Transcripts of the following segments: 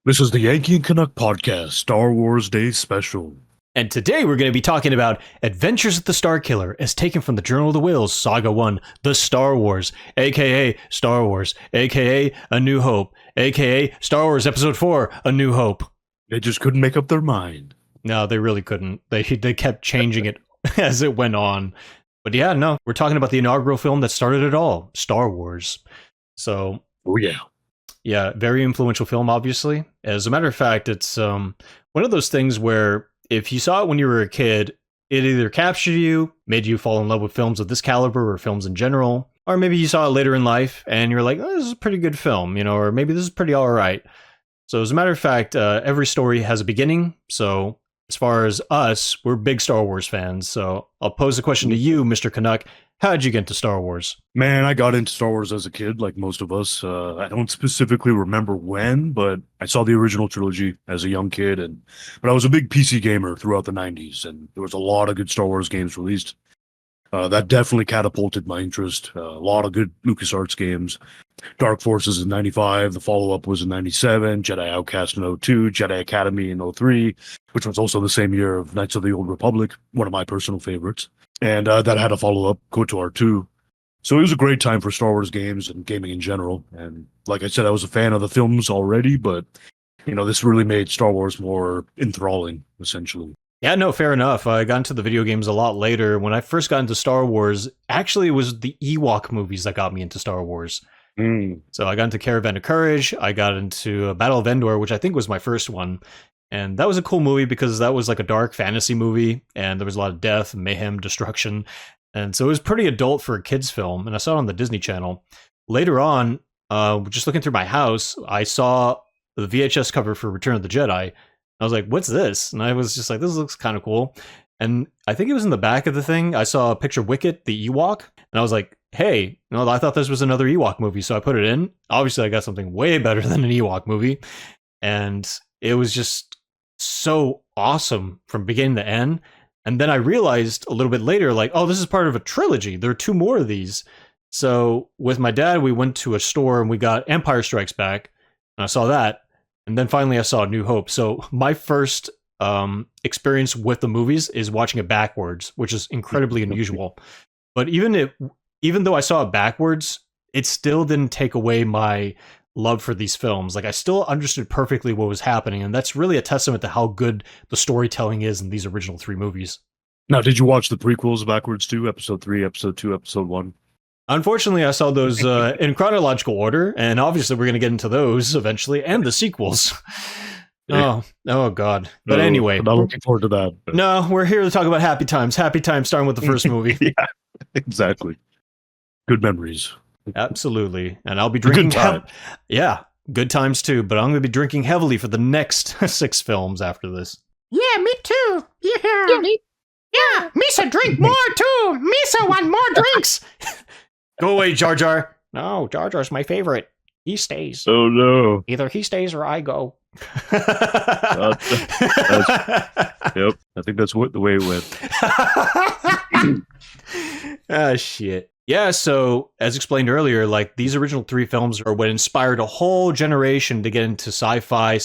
This is the Yankee and Canuck podcast, Star Wars Day special. And today we're going to be talking about Adventures of the Starkiller as taken from the Journal of the Whills, Saga 1, The Star Wars, aka Star Wars, aka A New Hope, aka Star Wars Episode 4, A New Hope. They just couldn't make up their mind. No, they really couldn't. They kept changing it as it went on. But yeah, no, we're talking about the inaugural film that started it all, Star Wars. So, Oh yeah. yeah, very influential film, obviously. As a matter of fact, it's one of those things where if you saw it when you were a kid, it either captured you, made you fall in love with films of this caliber or films in general, or maybe you saw it later in life and you're like, oh, this is a pretty good film, or maybe this is pretty all right. So as a matter of fact, every story has a beginning. So as far as us, we're big Star Wars fans. So I'll pose a question to you, Mr. Canuck. How did you get into Star Wars? Man, I got into Star Wars as a kid, like most of us. I don't specifically remember when, but I saw the original trilogy as a young kid. But I was a big PC gamer throughout the 90s, and there was a lot of good Star Wars games released. That definitely catapulted my interest. A lot of good LucasArts games. Dark Forces in 95, the follow-up was in 97, Jedi Outcast in 02, Jedi Academy in 03, which was also the same year of Knights of the Old Republic, one of my personal favorites. And that had a follow-up, KOTOR 2. So it was a great time for Star Wars games and gaming in general. And like I said, I was a fan of the films already, but, this really made Star Wars more enthralling, essentially. Yeah, no, fair enough. I got into the video games a lot later. When I first got into Star Wars, actually it was the Ewok movies that got me into Star Wars. So I got into Caravan of Courage, I got into Battle of Endor, which I think was my first one. And that was a cool movie because that was like a dark fantasy movie, and there was a lot of death, mayhem, destruction. And so it was pretty adult for a kid's film, and I saw it on the Disney Channel. Later on, just looking through my house, I saw the VHS cover for Return of the Jedi. I was like, what's this? And I was just like, this looks kind of cool. And I think it was in the back of the thing, I saw a picture of Wicket, the Ewok, and I was like, hey, I thought this was another Ewok movie, so I put it in. Obviously, I got something way better than an Ewok movie, and it was just so awesome from beginning to end. And then I realized a little bit later, like, oh, this is part of a trilogy. There are two more of these. So with my dad, we went to a store and we got Empire Strikes Back, and I saw that. And then finally I saw New Hope. So my first experience with the movies is watching it backwards, which is incredibly unusual. But even though I saw it backwards, it still didn't take away my love for these films. Like, I still understood perfectly what was happening, and that's really a testament to how good the storytelling is in these original three movies. Now, did you watch the prequels backwards too? Episode 3, Episode 2, Episode 1? Unfortunately, I saw those in chronological order, and obviously we're going to get into those eventually, and the sequels. Oh God. But anyway. I'm not looking forward to that. But. No, we're here to talk about happy times. Happy times starting with the first movie. Yeah, exactly. Good memories. And I'll be drinking. Good time. Yeah, good times too. But I'm going to be drinking heavily for the next 6 films after this. Yeah, me too. Yeah, Misa drink more too. Misa want more drinks. Go away, Jar Jar. No, Jar Jar's my favorite. He stays. Oh no. Either he stays or I go. Yep. I think that's the way it went. Ah, shit. Yeah, so as explained earlier, like, these original 3 films are what inspired a whole generation to get into sci-fi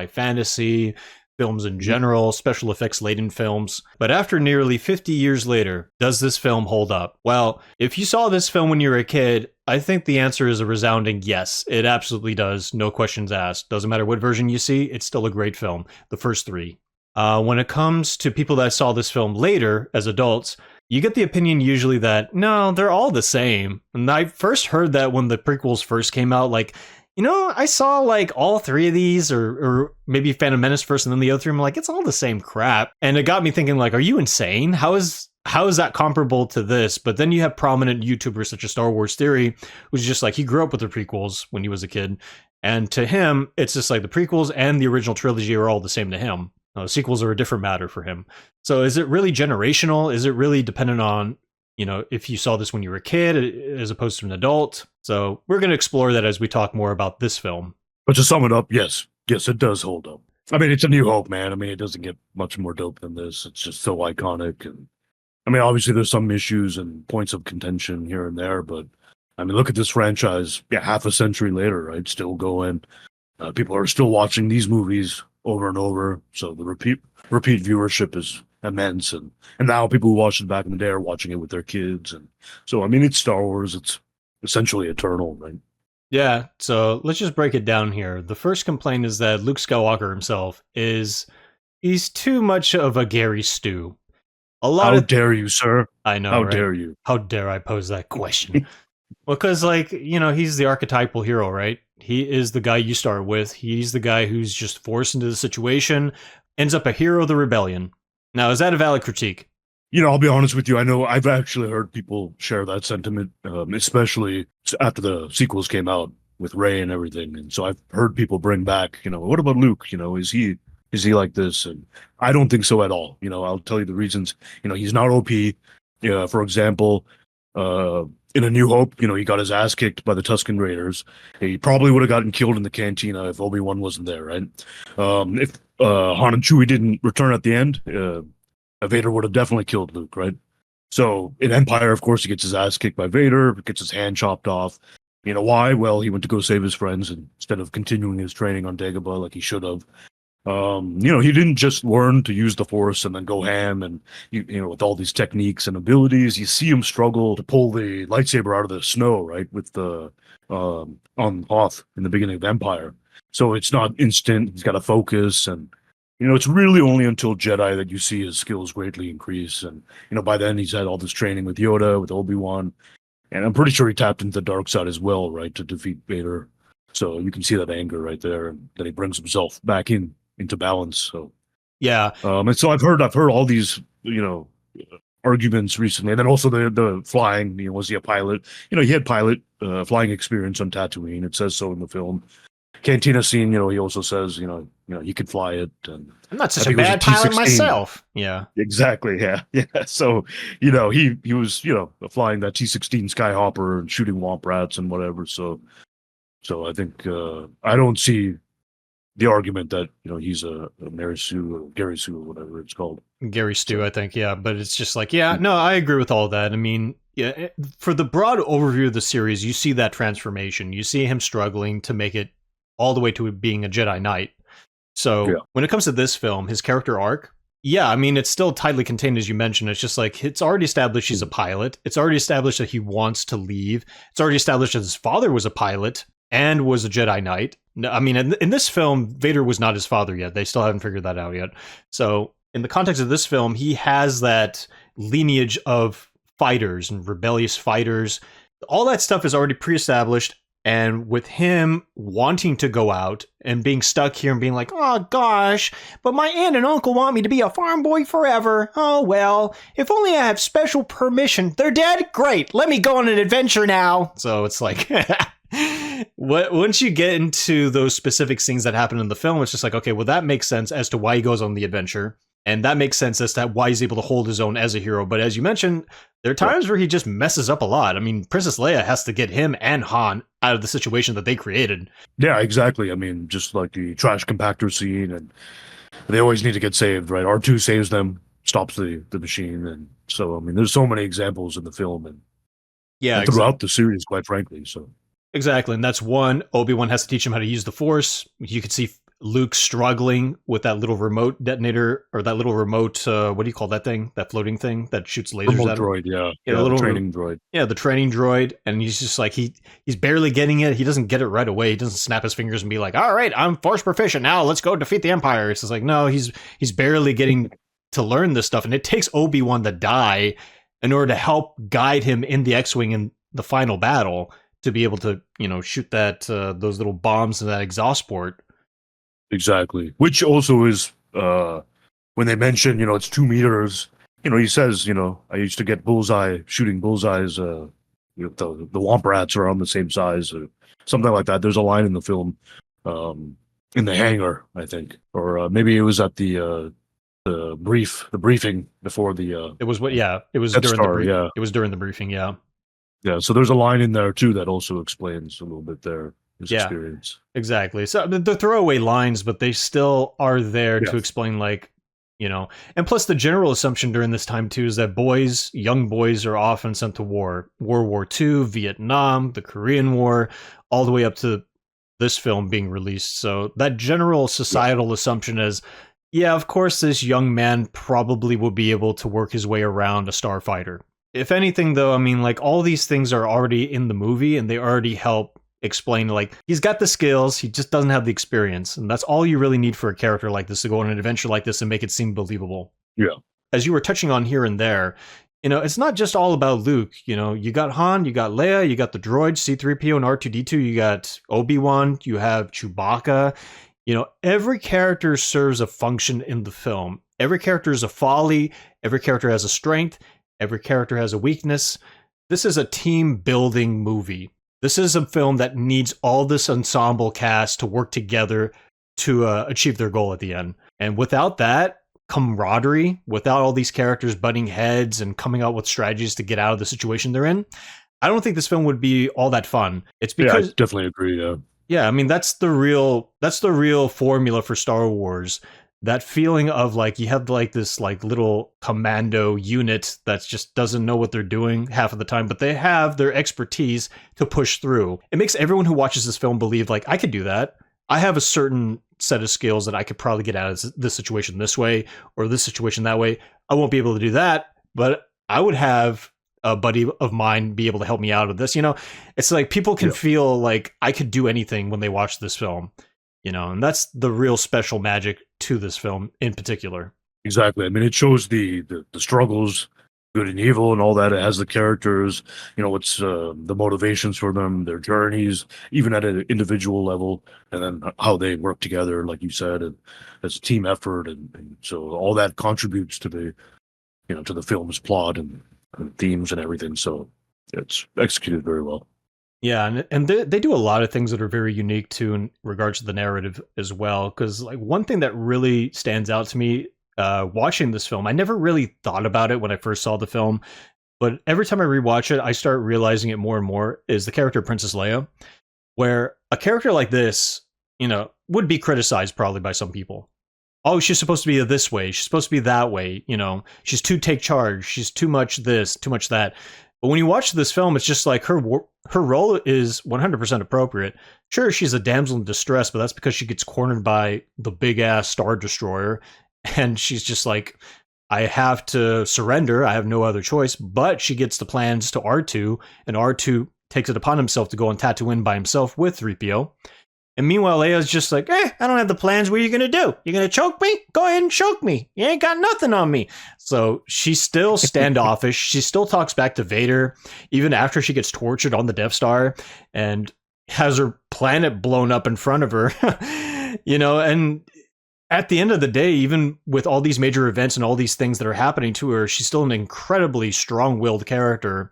fantasy, films in general, special effects laden films. But after nearly 50 years later, does this film hold up? Well, if you saw this film when you were a kid, I think the answer is a resounding yes. It absolutely does. No questions asked. Doesn't matter what version you see, it's still a great film. The first 3. When it comes to people that saw this film later as adults, you get the opinion usually that, no, they're all the same. And I first heard that when the prequels first came out, like, I saw like all 3 of these, or maybe Phantom Menace first and then the other 3. I'm like, it's all the same crap. And it got me thinking, like, are you insane? How is that comparable to this? But then you have prominent YouTubers such as Star Wars Theory, who's just like, he grew up with the prequels when he was a kid. And to him, it's just like the prequels and the original trilogy are all the same to him. Sequels are a different matter for him. So is it really generational? Is it really dependent on, if you saw this when you were a kid as opposed to an adult? So we're going to explore that as we talk more about this film. But to sum it up, yes, it does hold up. I mean, it's A New Hope, man. I mean, it doesn't get much more dope than this. It's just so iconic. And I mean, obviously there's some issues and points of contention here and there, but I mean, look at this franchise, half a century later, right? Still going. People are still watching these movies over and over, so the repeat viewership is immense, and now people who watched it back in the day are watching it with their kids, and so I mean it's Star Wars, it's essentially eternal, right? Yeah, so let's just break it down here. The first complaint is that Luke Skywalker himself he's too much of a Gary Stew. A lot How of dare you, sir? I know, How right? dare you? How dare I pose that question? Well, because, like, he's the archetypal hero, right? He is the guy you start with. He's the guy who's just forced into the situation, ends up a hero of the rebellion. Now, is that a valid critique? I'll be honest with you. I know I've actually heard people share that sentiment, especially after the sequels came out with Rey and everything. And so I've heard people bring back, what about Luke? Is he like this? And I don't think so at all. I'll tell you the reasons. He's not OP. For example, in A New Hope, he got his ass kicked by the Tusken Raiders. He probably would have gotten killed in the cantina if Obi-Wan wasn't there, right? If Han and Chewie didn't return at the end, Vader would have definitely killed Luke, right? So in Empire, of course, he gets his ass kicked by Vader, gets his hand chopped off. You know why? Well, he went to go save his friends instead of continuing his training on Dagobah like he should have. He didn't just learn to use the Force and then go ham and with all these techniques and abilities. You see him struggle to pull the lightsaber out of the snow, right, with the on Hoth in the beginning of Empire. So it's not instant. He's got to focus, and it's really only until Jedi that you see his skills greatly increase. And by then he's had all this training with Yoda, with Obi-Wan, and I'm pretty sure he tapped into the dark side as well, right, to defeat Vader. So you can see that anger right there, and then he brings himself back into balance. So Yeah. and so I've heard all these arguments recently, and then also the flying. Was he a pilot? He had pilot flying experience on Tatooine. It says so in the film. Cantina scene. He also says he could fly it. And I'm not such I a think it was bad a pilot T-16. myself. Yeah. Exactly. Yeah. Yeah. So he was flying that T-16 Skyhopper and shooting womp rats and whatever. So I think I don't see the argument that he's a Mary Sue or Gary Sue or whatever it's called. Gary Stew, I think, yeah. But it's just like, yeah, no, I agree with all that. I mean, yeah, for the broad overview of the series, you see that transformation. You see him struggling to make it all the way to being a Jedi Knight. So when it comes to this film, his character arc, yeah, I mean, it's still tightly contained, as you mentioned. It's just like, it's already established he's a pilot. It's already established that he wants to leave. It's already established that his father was a pilot and was a Jedi Knight. I mean, in this film, Vader was not his father yet. They still haven't figured that out yet. So in the context of this film, he has that lineage of fighters and rebellious fighters. All that stuff is already pre-established. And with him wanting to go out and being stuck here and being like, oh gosh, but my aunt and uncle want me to be a farm boy forever. Oh well, if only I have special permission. They're dead? Great, let me go on an adventure now. So it's like, once you get into those specific scenes that happen in the film, it's just like, okay, well that makes sense as to why he goes on the adventure. And that makes sense as to why he's able to hold his own as a hero. But as you mentioned, there are times where he just messes up a lot. I mean, Princess Leia has to get him and Han out of the situation that they created. Yeah, exactly. I mean, just like the trash compactor scene, and they always need to get saved, right? R2 saves them, stops the machine. And so, I mean, there's so many examples in the film and throughout the series, quite frankly. So exactly. And that's one. Obi-Wan has to teach him how to use the Force. You could see Luke struggling with that little remote detonator, or that little remote, what do you call that thing? That floating thing that shoots lasers remote at him? droid, yeah. The little training droid. Yeah, the training droid. And he's just like, he's barely getting it. He doesn't get it right away. He doesn't snap his fingers and be like, all right, I'm Force proficient now. Let's go defeat the Empire. It's just like, no, he's barely getting to learn this stuff. And it takes Obi-Wan to die in order to help guide him in the X-Wing in the final battle to be able to, shoot that those little bombs in that exhaust port. Exactly. Which also is when they mention, it's 2 meters, he says, I used to get shooting bullseyes, the womp rats are on the same size or something like that. There's a line in the film in the hangar, I think. Or maybe it was at the briefing before the it was during it was during the briefing, yeah. Yeah, so there's a line in there too that also explains a little bit there. His experience. Exactly. So they're throwaway lines, but they still are there to explain, like, and plus the general assumption during this time too is that young boys are often sent to war. World War II, Vietnam, the Korean War, all the way up to this film being released. So that general societal assumption is, yeah, of course, this young man probably will be able to work his way around a starfighter. If anything, though, I mean, like, all these things are already in the movie, and they already help explain, like, he's got the skills, he just doesn't have the experience. And that's all you really need for a character like this to go on an adventure like this and make it seem believable. Yeah. As you were touching on here and there, you know, it's not just all about Luke. You know, you got Han, you got Leia, you got the droids, C-3PO and R2-D2, you got Obi-Wan, you have Chewbacca. You know, every character serves a function in the film. Every character is a folly, every character has a strength, every character has a weakness. This is a team-building movie. This is a film that needs all this ensemble cast to work together to achieve their goal at the end. And without that camaraderie, without all these characters butting heads and coming out with strategies to get out of the situation they're in, I don't think this film would be all that fun. It's because I definitely agree. Yeah, I mean, that's the real formula for Star Wars. That feeling of like you have like this like little commando unit that just doesn't know what they're doing half of the time, but they have their expertise to push through. It makes everyone who watches this film believe like, I could do that. I have a certain set of skills that I could probably get out of this situation this way or this situation that way. I won't be able to do that, but I would have a buddy of mine be able to help me out of this. You know, it's like people can feel like I could do anything when they watch this film, you know, and that's the real special magic to this film in particular. Exactly. I mean, it shows the struggles, good and evil and all that. It has the characters, you know, what's the motivations for them, their journeys, even at an individual level, and then how they work together, like you said, and as a team effort. And so all that contributes to the, you know, to the film's plot and themes and everything. So it's executed very well. Yeah, and they do a lot of things that are very unique too in regards to the narrative as well. Because like one thing that really stands out to me watching this film, I never really thought about it when I first saw the film, but every time I rewatch it, I start realizing it more and more, is the character of Princess Leia, where a character like this, you know, would be criticized probably by some people. Oh, she's supposed to be this way, she's supposed to be that way, you know, she's too take charge, she's too much this, too much that. But when you watch this film, it's just like her role is 100% appropriate. Sure, she's a damsel in distress, but that's because she gets cornered by the big ass Star Destroyer. And she's just like, I have to surrender. I have no other choice. But she gets the plans to R2, and R2 takes it upon himself to go on Tatooine by himself with 3PO. And meanwhile, Leia's just like, I don't have the plans. What are you going to do? You're going to choke me? Go ahead and choke me. You ain't got nothing on me. So she's still standoffish. She still talks back to Vader, even after she gets tortured on the Death Star and has her planet blown up in front of her. You know, and at the end of the day, even with all these major events and all these things that are happening to her, she's still an incredibly strong-willed character.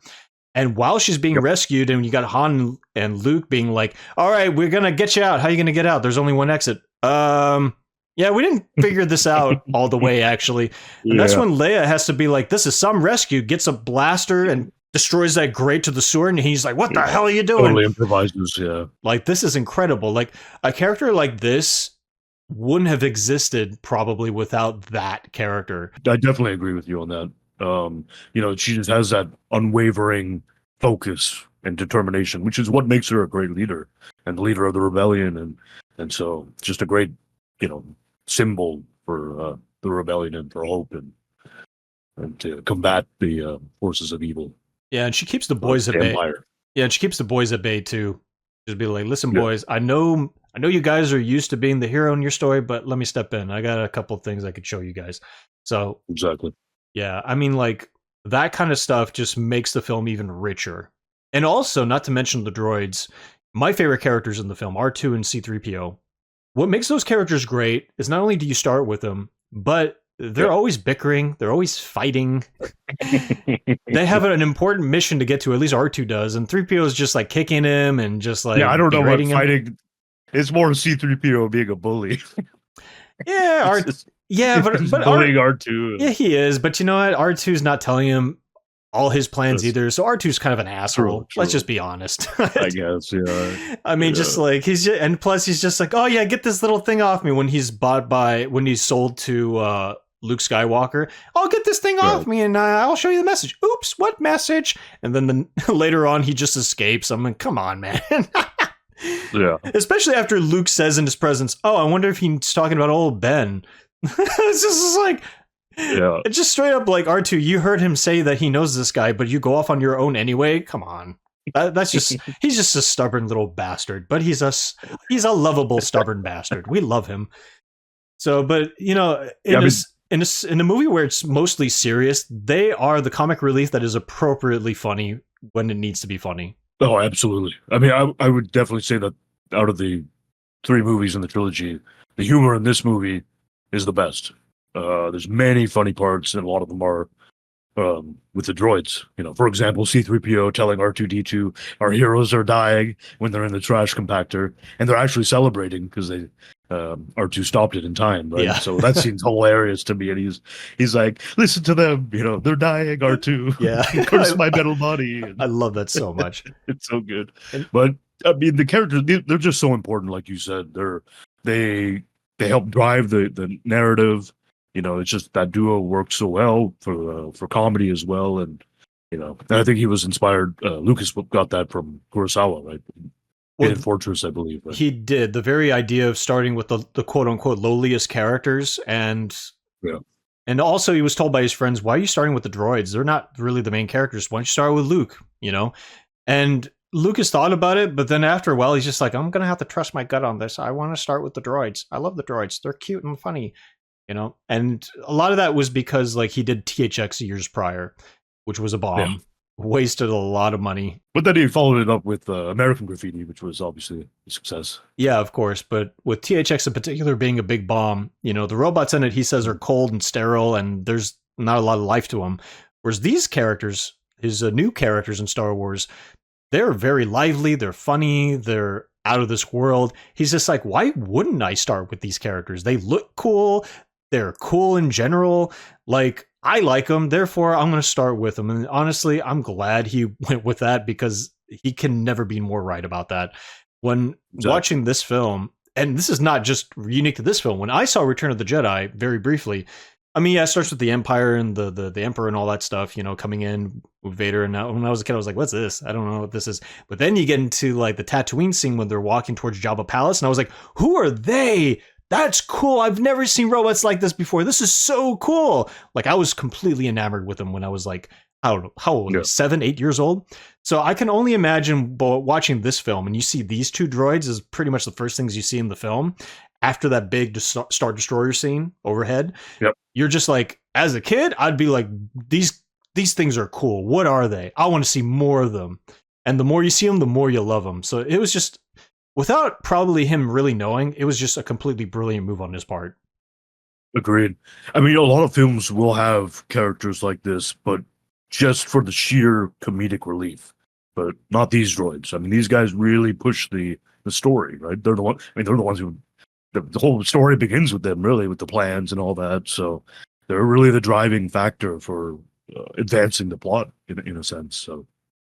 And while she's being rescued, and you got Han and Luke being like, all right, we're going to get you out. How are you going to get out? There's only one exit. Yeah, we didn't figure this out all the way, actually. And that's when Leia has to be like, this is some rescue, gets a blaster and destroys that grate to the sewer. And he's like, what the hell are you doing? Totally improvises, yeah. Like, this is incredible. Like, a character like this wouldn't have existed probably without that character. I definitely agree with you on that. You know, she just has that unwavering focus and determination, which is what makes her a great leader and the leader of the rebellion, and so just a great, you know, symbol for the rebellion and for hope and to combat the forces of evil. Yeah, and she keeps the boys at bay. Yeah, and she keeps the boys at bay too. Just be like, listen, boys, I know you guys are used to being the hero in your story, but let me step in. I got a couple of things I could show you guys. So exactly. Yeah, I mean, like, that kind of stuff just makes the film even richer. And also, not to mention the droids, my favorite characters in the film, R2 and C-3PO. What makes those characters great is not only do you start with them, but they're always bickering, they're always fighting. They have an important mission to get to, at least R2 does, and 3PO is just, like, kicking him and just, like, I don't know what him. fighting... It's more C-3PO being a bully. Yeah, yeah, but bullying R2. Yeah, he is. But you know what? R2's not telling him all his plans either. So R2's kind of an asshole. True. Let's just be honest. I guess, yeah. I mean, just like and plus he's just like, oh yeah, get this little thing off me when he's sold to Luke Skywalker. Oh, get this thing off me and I'll show you the message. Oops, what message? And then later on he just escapes. I'm like, come on, man. Yeah. Especially after Luke says in his presence, "Oh, I wonder if he's talking about old Ben." It's just like, Yeah. it's just straight up like, R2, you heard him say that he knows this guy, but you go off on your own anyway. Come on. That's just, he's just a stubborn little bastard, but he's a lovable stubborn bastard. We love him. So, but in a movie where it's mostly serious, they are the comic relief that is appropriately funny when it needs to be funny. Oh, absolutely. I mean, I would definitely say that out of the 3 movies in the trilogy, the humor in this movie is the best. There's many funny parts, and a lot of them are with the droids. For example, C-3PO telling R2-D2 our heroes are dying when they're in the trash compactor, and they're actually celebrating because they R2 stopped it in time, right? Yeah. So that seems hilarious to me, and he's like, listen to them, they're dying, R2. Yeah. Curse my metal body. I love that so much. It's so good. But I mean, the characters, they're just so important, like you said. They help drive the narrative. It's just that duo works so well for comedy as well, and I think he was inspired. Lucas got that from Kurosawa, right? Hidden Fortress, I believe. Right? He did. The very idea of starting with the quote unquote lowliest characters, and also he was told by his friends, "Why are you starting with the droids? They're not really the main characters. Why don't you start with Luke?" And Lucas thought about it, but then after a while, he's just like, "I'm gonna have to trust my gut on this. I want to start with the droids. I love the droids. They're cute and funny." And a lot of that was because like he did THX years prior, which was a bomb, wasted a lot of money. But then he followed it up with American Graffiti, which was obviously a success. Yeah, of course. But with THX in particular being a big bomb, the robots in it, he says, are cold and sterile, and there's not a lot of life to them. Whereas these characters, his new characters in Star Wars, they're very lively, they're funny, they're out of this world. He's just like, why wouldn't I start with these characters? They look cool. They're cool in general. Like, I like them, therefore I'm going to start with them. And honestly, I'm glad he went with that because he can never be more right about that. When watching this film, and this is not just unique to this film, when I saw Return of the Jedi, very briefly, I mean, yeah, it starts with the Empire and the Emperor and all that stuff, coming in with Vader. And now, when I was a kid, I was like, what's this? I don't know what this is. But then you get into like the Tatooine scene when they're walking towards Jabba Palace, and I was like, who are they? That's cool. I've never seen robots like this before. This is so cool. Like, I was completely enamored with them when I was like, I don't know, how old? Yeah. 7, 8 years old. So I can only imagine watching this film and you see these 2 droids is pretty much the first things you see in the film. After that big Star Destroyer scene overhead, you're just like, as a kid, I'd be like, these things are cool. What are they? I want to see more of them. And the more you see them, the more you love them. So it was just, without probably him really knowing, it was just a completely brilliant move on his part. Agreed. I mean, a lot of films will have characters like this, but just for the sheer comedic relief. But not these droids. I mean, these guys really push the story, right? They're the one. I mean, they're the ones who. The whole story begins with them, really, with the plans and all that. So they're really the driving factor for advancing the plot, in a sense. So.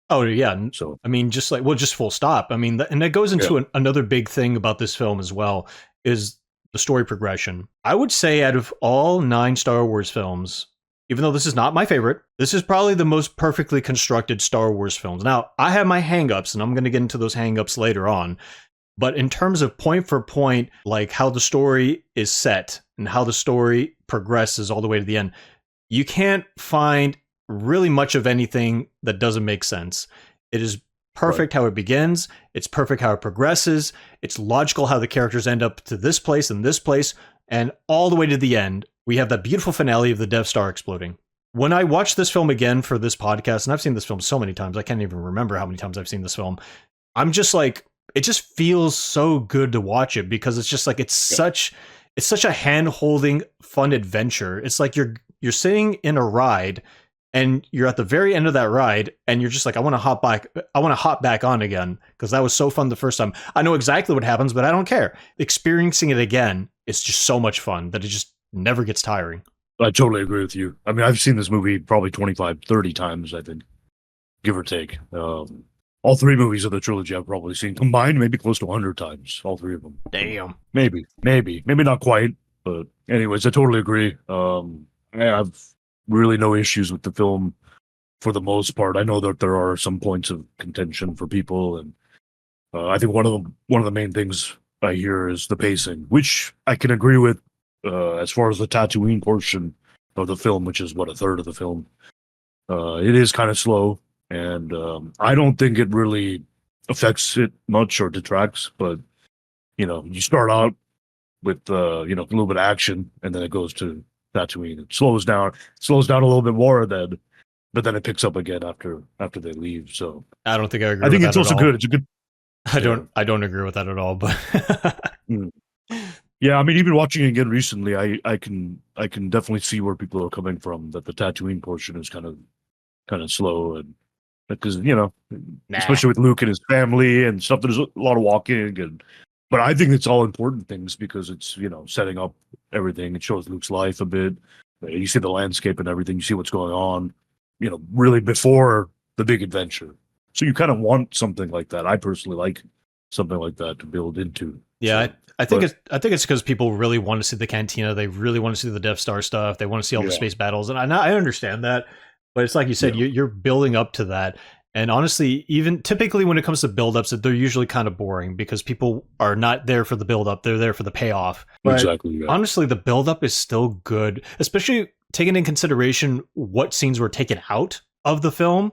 Oh, yeah. So, I mean, just full stop. I mean, and that goes into another big thing about this film as well, is the story progression. I would say out of all 9 Star Wars films, even though this is not my favorite, this is probably the most perfectly constructed Star Wars films. Now, I have my hangups, and I'm going to get into those hangups later on. But in terms of point for point, like how the story is set and how the story progresses all the way to the end, you can't find really much of anything that doesn't make sense. It is perfect how it begins. It's perfect how it progresses. It's logical how the characters end up to this place and this place. And all the way to the end, we have that beautiful finale of the Death Star exploding. When I watched this film again for this podcast, and I've seen this film so many times, I can't even remember how many times I've seen this film. I'm just like, it just feels so good to watch it because it's just like, it's such a hand-holding fun adventure. It's like you're sitting in a ride and you're at the very end of that ride and you're just like, I want to hop back on again because that was so fun the first time. I know exactly what happens, but I don't care. Experiencing it again, it's just so much fun that it just never gets tiring. I totally agree with you. I mean, I've seen this movie probably 25, 30 times, I think, give or take. All 3 movies of the trilogy I've probably seen combined, maybe close to 100 times, all 3 of them. Damn. Maybe not quite, but anyways, I totally agree. I have really no issues with the film for the most part. I know that there are some points of contention for people, and I think one of the main things I hear is the pacing, which I can agree with. As far as the Tatooine portion of the film, which is what, a third of the film, it is kind of slow, and I don't think it really affects it much or detracts. But you start out with a little bit of action, and then it goes to Tatooine. It slows down a little bit more, then but then it picks up again after they leave. So I don't think I agree. I think with it's that also at all. good. It's a good. I don't agree with that at all. But Mm. Yeah, I mean, even watching it again recently, I can definitely see where people are coming from. That the Tatooine portion is kind of slow, and because especially with Luke and his family and stuff, there's a lot of walking, and but I think it's all important things because it's setting up everything. It shows Luke's life a bit. You see the landscape and everything. You see what's going on. Really before the big adventure. So you kind of want something like that. I personally like something like that to build into. yeah, So, I think it's because people really want to see the cantina. They really want to see the Death Star stuff. They want to see all the space battles, and I understand that. But it's like you said, you're building up to that. And honestly, even typically when it comes to build-ups, they're usually kind of boring because people are not there for the build-up. They're there for the payoff. But exactly. Yeah. honestly, the build-up is still good, especially taking in consideration what scenes were taken out of the film.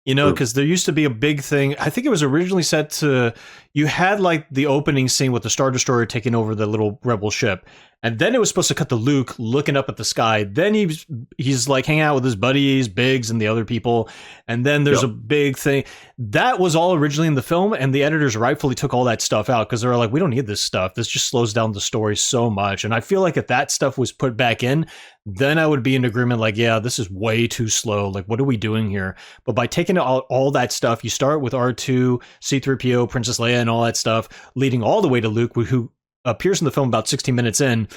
Because there used to be a big thing. I think it was originally set to, you had like the opening scene with the Star Destroyer taking over the little rebel ship. And then it was supposed to cut to Luke looking up at the sky. Then he's like hanging out with his buddies, Biggs, and the other people. And then there's a big thing. That was all originally in the film, and the editors rightfully took all that stuff out because they were like, we don't need this stuff. This just slows down the story so much. And I feel like if that stuff was put back in, then I would be in agreement like, yeah, this is way too slow. Like, what are we doing here? But by taking out all that stuff, you start with R2, C-3PO, Princess Leia, and all that stuff, leading all the way to Luke, who appears in the film about 16 minutes in.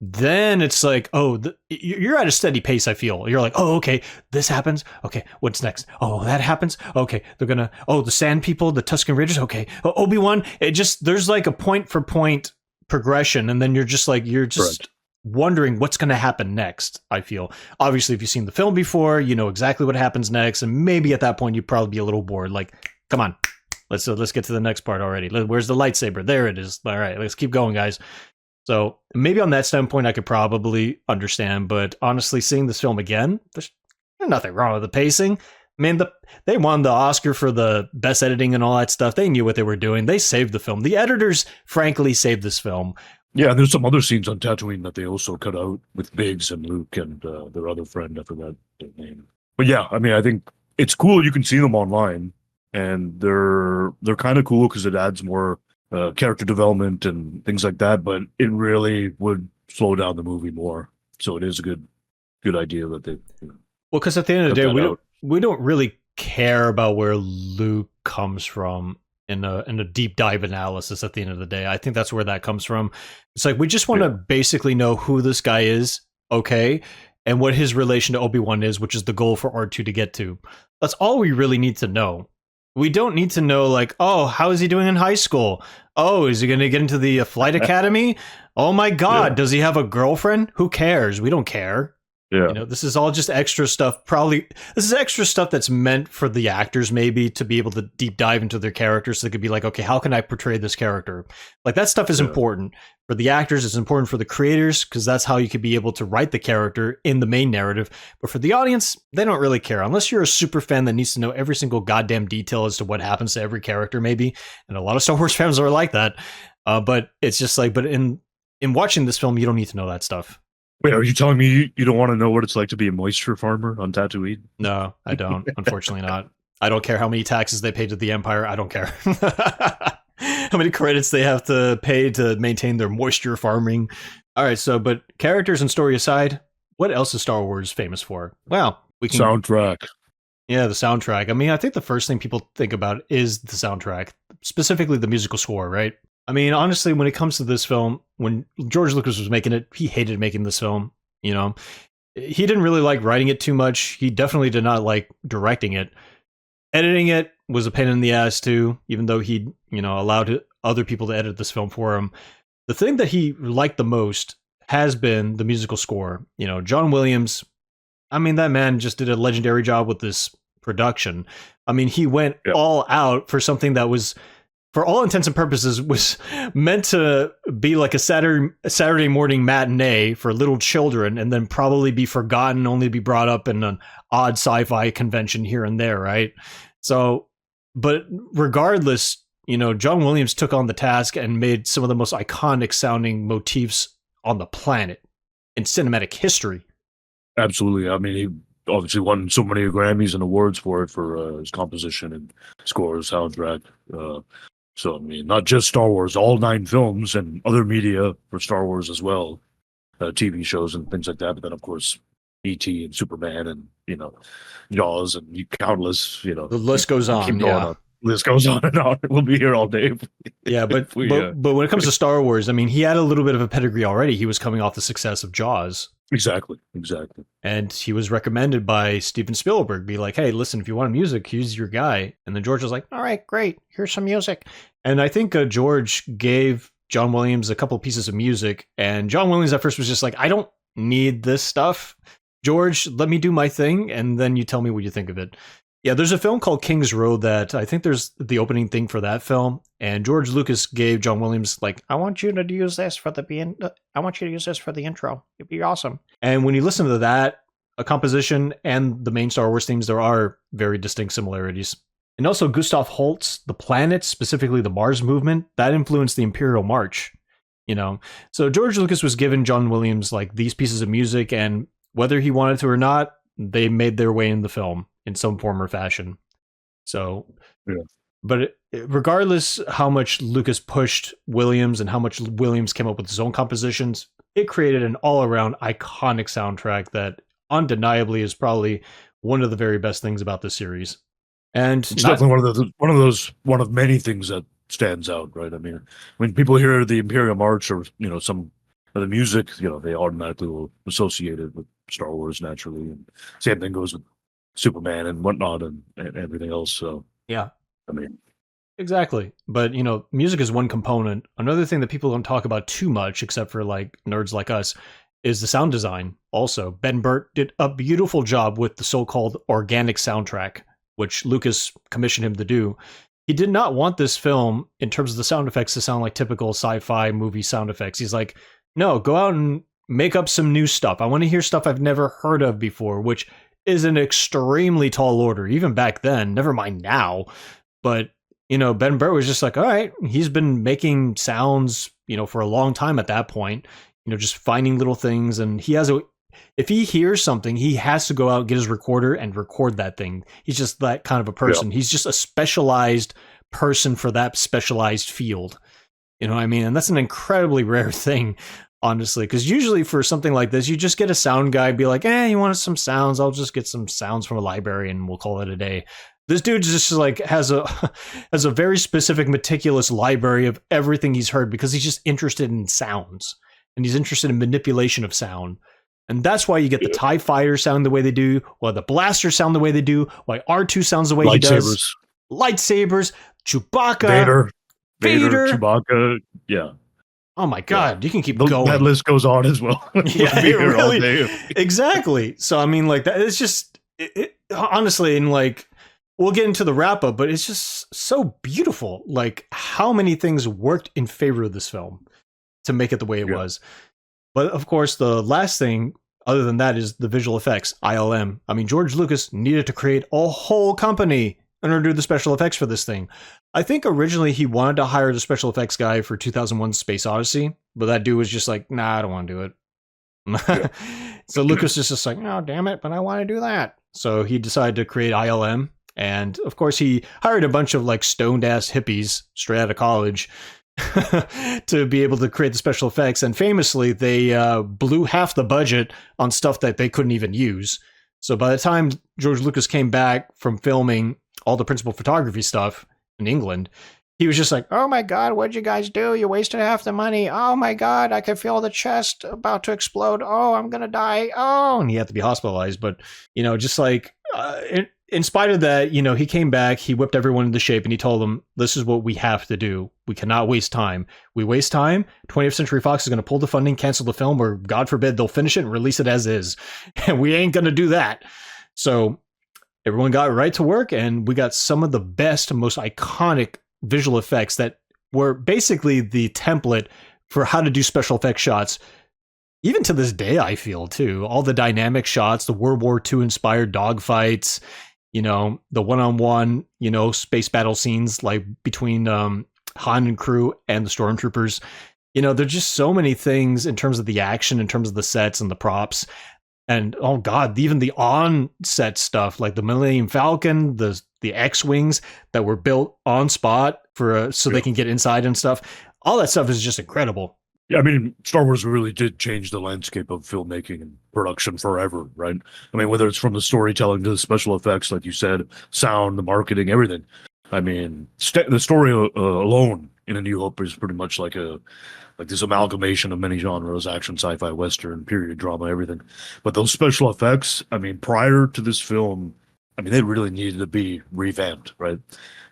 Then it's like, oh, you're at a steady pace, I feel. You're like, oh, okay, this happens. Okay, what's next? Oh, that happens. Okay, they're gonna, the Sand People, the Tusken Raiders. Okay, Obi-Wan. There's like a point for point progression, and then you're just Correct. wondering what's going to happen next. I feel obviously if you've seen the film before, you know exactly what happens next, and maybe at that point you'd probably be a little bored. Like, come on, let's get to the next part already. Where's the lightsaber? There it is. All right, let's keep going, guys. So maybe on that standpoint, I could probably understand. But honestly, seeing this film again, there's nothing wrong with the pacing. I mean, they won the Oscar for the best editing and all that stuff. They knew what they were doing. They saved the film. The editors, frankly, saved this film. Yeah, there's some other scenes on Tatooine that they also cut out with Biggs and Luke and their other friend. I forgot their name. But yeah, I mean, I think it's cool. You can see them online, and they're kind of cool because it adds more character development and things like that. But it really would slow down the movie more. So it is a good idea that they. Well, because at the end of the day, we don't really care about where Luke comes from in a deep dive analysis. At the end of the day, I think that's where that comes from. It's like we just want to basically know who this guy is, okay, and what his relation to Obi-Wan is, which is the goal for R2 to get to. That's all we really need to know. We don't need to know, like, oh, how is he doing in high school? Oh, is he going to get into the flight academy? Oh my God, does he have a girlfriend? Who cares? We don't care. Yeah. This is all just extra stuff. Probably this is extra stuff that's meant for the actors, maybe to be able to deep dive into their characters. So they could be like, okay, how can I portray this character? Like that stuff is important for the actors. It's important for the creators because that's how you could be able to write the character in the main narrative. But for the audience, they don't really care unless you're a super fan that needs to know every single goddamn detail as to what happens to every character, maybe. And a lot of Star Wars fans are like that. But it's just like, but in watching this film, you don't need to know that stuff. Wait, are you telling me you don't want to know what it's like to be a moisture farmer on Tatooine? No, I don't. Unfortunately not. I don't care how many taxes they pay to the Empire. I don't care. How many credits they have to pay to maintain their moisture farming. All right, so, but characters and story aside, what else is Star Wars famous for? Well, we can... Soundtrack. Yeah, the soundtrack. I mean, I think the first thing people think about is the soundtrack, specifically the musical score, right? I mean, honestly, when it comes to this film, when George Lucas was making it, he hated making this film. You know, he didn't really like writing it too much. He definitely did not like directing it. Editing it was a pain in the ass too, even though he, allowed other people to edit this film for him. The thing that he liked the most has been the musical score. John Williams, I mean, that man just did a legendary job with this production. I mean, he went all out for something that was for all intents and purposes, was meant to be like a Saturday morning matinee for little children, and then probably be forgotten, only be brought up in an odd sci-fi convention here and there, right? So, but regardless, John Williams took on the task and made some of the most iconic sounding motifs on the planet in cinematic history. Absolutely. I mean, he obviously won so many Grammys and awards for it, for his composition and score, soundtrack. So, I mean, not just Star Wars, all 9 films and other media for Star Wars as well, TV shows and things like that. But then, of course, E.T. and Superman and, Jaws and countless, The list goes on. Keep going on. List goes on and on. We'll be here all day. Yeah, but when it comes to Star Wars, I mean, he had a little bit of a pedigree already. He was coming off the success of Jaws. Exactly. And he was recommended by Steven Spielberg, be like, hey, listen, if you want music, he's your guy. And then George was like, all right, great. Here's some music. And I think George gave John Williams a couple pieces of music. And John Williams at first was just like, I don't need this stuff. George, let me do my thing. And then you tell me what you think of it. Yeah, there's a film called King's Road that I think there's the opening thing for that film, and George Lucas gave John Williams I want you to use this for I want you to use this for the intro. It'd be awesome. And when you listen to that, a composition and the main Star Wars themes, there are very distinct similarities. And also Gustav Holst's The Planet, specifically the Mars movement, that influenced the Imperial March. So George Lucas was given John Williams these pieces of music, and whether he wanted to or not, they made their way in the film in some form or fashion. So, yeah. But regardless how much Lucas pushed Williams and how much Williams came up with his own compositions, it created an all-around iconic soundtrack that undeniably is probably one of the very best things about this series. And it's definitely one of many things that stands out, right? I mean, when people hear the Imperial March or some of the music, they automatically will associate it with Star Wars naturally, and same thing goes with Superman and whatnot and everything else. So yeah, I mean, exactly. But music is one component. Another thing that people don't talk about too much, except for nerds like us, is the sound design. Also, Ben Burtt did a beautiful job with the so-called organic soundtrack, which Lucas commissioned him to do. He did not want this film, in terms of the sound effects, to sound like typical sci-fi movie sound effects. He's like, no, go out and make up some new stuff. I want to hear stuff I've never heard of before, which is an extremely tall order, even back then, never mind now. But, Ben Burtt was just like, all right, he's been making sounds, for a long time at that point, just finding little things. And if he hears something, he has to go out, get his recorder and record that thing. He's just that kind of a person. Yeah. He's just a specialized person for that specialized field. You know what I mean? And that's an incredibly rare thing, honestly, because usually for something like this, you just get a sound guy, be like, you want some sounds? I'll just get some sounds from a library and we'll call it a day. This dude just has a very specific, meticulous library of everything he's heard, because he's just interested in sounds and he's interested in manipulation of sound. And that's why you get the TIE fighters sound the way they do, why the blasters sound the way they do, why R2 sounds the way he does. Lightsabers, Chewbacca, Vader, Chewbacca, yeah. Oh my God, you can keep going. That list goes on as well. Yeah, it really, exactly. So, I mean, that it's just, honestly, and we'll get into the wrap up, but it's just so beautiful. How many things worked in favor of this film to make it the way it was. But of course, the last thing, other than that, is the visual effects, ILM. I mean, George Lucas needed to create a whole company in order to do the special effects for this thing. I think originally he wanted to hire the special effects guy for 2001 Space Odyssey, but that dude was just like, nah, I don't want to do it. So Lucas is just like, no, damn it, but I want to do that. So he decided to create ILM. And of course, he hired a bunch of stoned ass hippies straight out of college to be able to create the special effects. And famously, they blew half the budget on stuff that they couldn't even use. So by the time George Lucas came back from filming all the principal photography stuff in England, he was just like, oh my God, what'd you guys do? You wasted half the money. Oh my God, I can feel the chest about to explode. Oh, I'm going to die. Oh, and he had to be hospitalized. But, just in spite of that, he came back, he whipped everyone into shape, and he told them, this is what we have to do. We cannot waste time. We waste time, 20th Century Fox is going to pull the funding, cancel the film, or God forbid, they'll finish it and release it as is. And we ain't going to do that. So everyone got right to work, and we got some of the best, most iconic visual effects that were basically the template for how to do special effects shots. Even to this day, I feel too, all the dynamic shots, the World War II inspired dogfights, you know, the one-on-one, you know, space battle scenes like between Han and crew and the stormtroopers. You know, there's just so many things in terms of the action, in terms of the sets and the props. And oh god, even the on-set stuff like the Millennium Falcon, the X-wings that were built on spot for so they can get inside and stuff. All that stuff is just incredible. Yeah, I mean, Star Wars really did change the landscape of filmmaking and production forever, right? I mean, whether it's from the storytelling to the special effects, like you said, sound, the marketing, everything. I mean, the story alone in A New Hope is pretty much like this amalgamation of many genres: action, sci-fi, western, period drama, everything. But those special effects, I mean, prior to this film, I mean, they really needed to be revamped, right?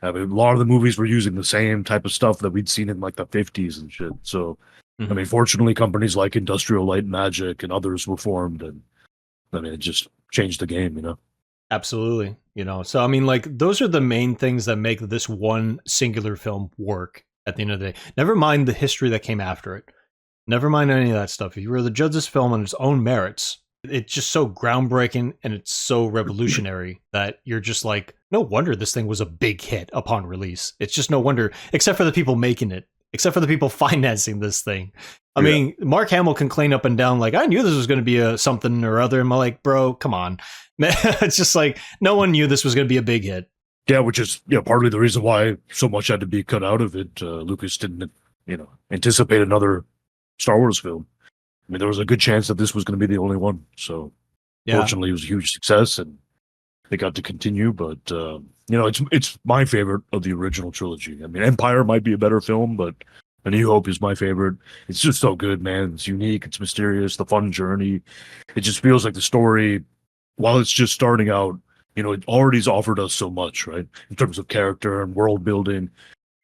I mean, a lot of the movies were using the same type of stuff that we'd seen in like the 50s and shit. So, I mean, fortunately, companies like Industrial Light and Magic and others were formed, and I mean, it just changed the game, you know? Absolutely. You know, so I mean, like, those are the main things that make this one singular film work at the end of the day. Never mind the history that came after it. Never mind any of that stuff. If you were to judge this film on its own merits, it's just so groundbreaking and it's so revolutionary that you're just like, no wonder this thing was a big hit upon release. It's just no wonder, except for the people making it, except for the people financing this thing. I mean, Mark Hamill can claim up and down, like, I knew this was going to be a something or other. And I'm like, bro, come on. It's just like, no one knew this was going to be a big hit. Yeah, which is partly the reason why so much had to be cut out of it. Lucas didn't, anticipate another Star Wars film. I mean, there was a good chance that this was going to be the only one. So, fortunately, it was a huge success, and they got to continue. But it's my favorite of the original trilogy. I mean, Empire might be a better film, but A New Hope is my favorite. It's just so good, man. It's unique. It's mysterious. The fun journey. It just feels like the story, while it's just starting out, it already's offered us so much, right? In terms of character and world building.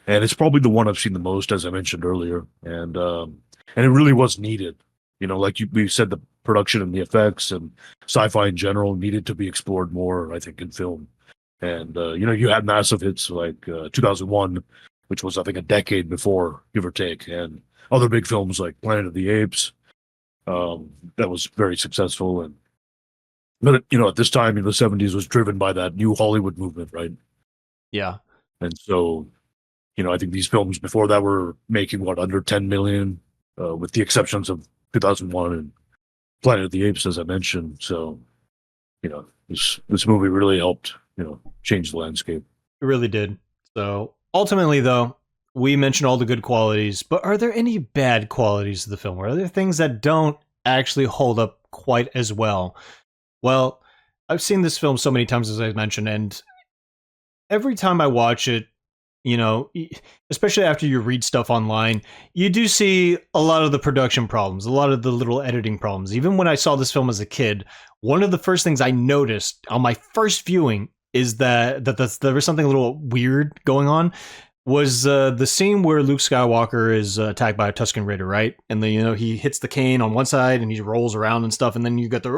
And it's probably the one I've seen the most, as I mentioned earlier. And it really was needed. Like we said, the production and the effects and sci-fi in general needed to be explored more, I think, in film. And, you had massive hits like 2001, which was, I think, a decade before, give or take. And other big films like Planet of the Apes, that was very successful. But at this time in the 70s was driven by that new Hollywood movement, right? Yeah. And so, I think these films before that were making, under 10 million, with the exceptions of 2001 and Planet of the Apes, as I mentioned. So, this movie really helped, change the landscape. It really did. So ultimately, though, we mentioned all the good qualities, but are there any bad qualities of the film? Are there things that don't actually hold up quite as well? Well, I've seen this film so many times, as I mentioned, and every time I watch it, especially after you read stuff online, you do see a lot of the production problems, a lot of the little editing problems. Even when I saw this film as a kid, one of the first things I noticed on my first viewing is that there was something a little weird going on. Was the scene where Luke Skywalker is attacked by a Tusken Raider, right? And then, he hits the cane on one side and he rolls around and stuff, and then you got the...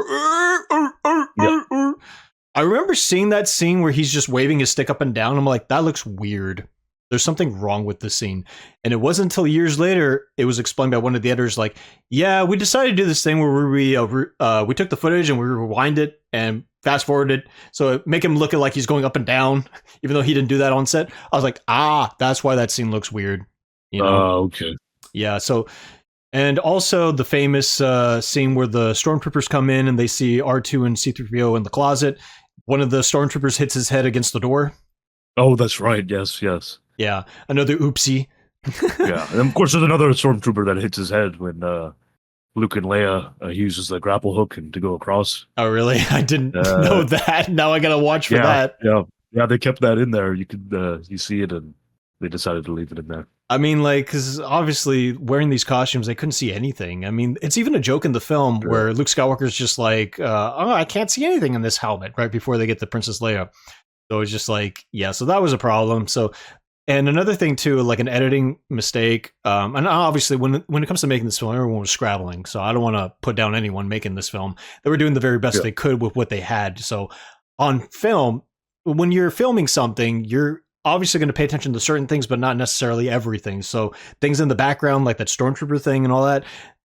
Yep. I remember seeing that scene where he's just waving his stick up and down. I'm like, that looks weird. There's something wrong with this scene. And it wasn't until years later it was explained by one of the editors, like, yeah, we decided to do this thing where we took the footage and we rewind it and fast forward it, so it make him look like he's going up and down, even though he didn't do that on set. I was like, that's why that scene looks weird. Okay. Yeah. So, and also the famous scene where the stormtroopers come in and they see R2 and C-3PO in the closet. One of the stormtroopers hits his head against the door. Oh, that's right. Yes. Yeah. Another oopsie. Yeah. And of course, there's another stormtrooper that hits his head when Luke and Leia uses the grapple hook and to go across. Oh, really? I didn't know that. Now I got to watch for that. Yeah. They kept that in there. You could you see it, and they decided to leave it in there. I mean, like, because obviously wearing these costumes, they couldn't see anything. I mean, it's even a joke in the film where Luke Skywalker's just like, I can't see anything in this helmet right before they get to Princess Leia. So it's just like, yeah, so that was a problem. So, and another thing too, like an editing mistake. And obviously when it comes to making this film, everyone was scrabbling. So I don't want to put down anyone making this film. They were doing the very best they could with what they had. So on film, when you're filming something, you're obviously going to pay attention to certain things, but not necessarily everything. So things in the background, like that stormtrooper thing and all that,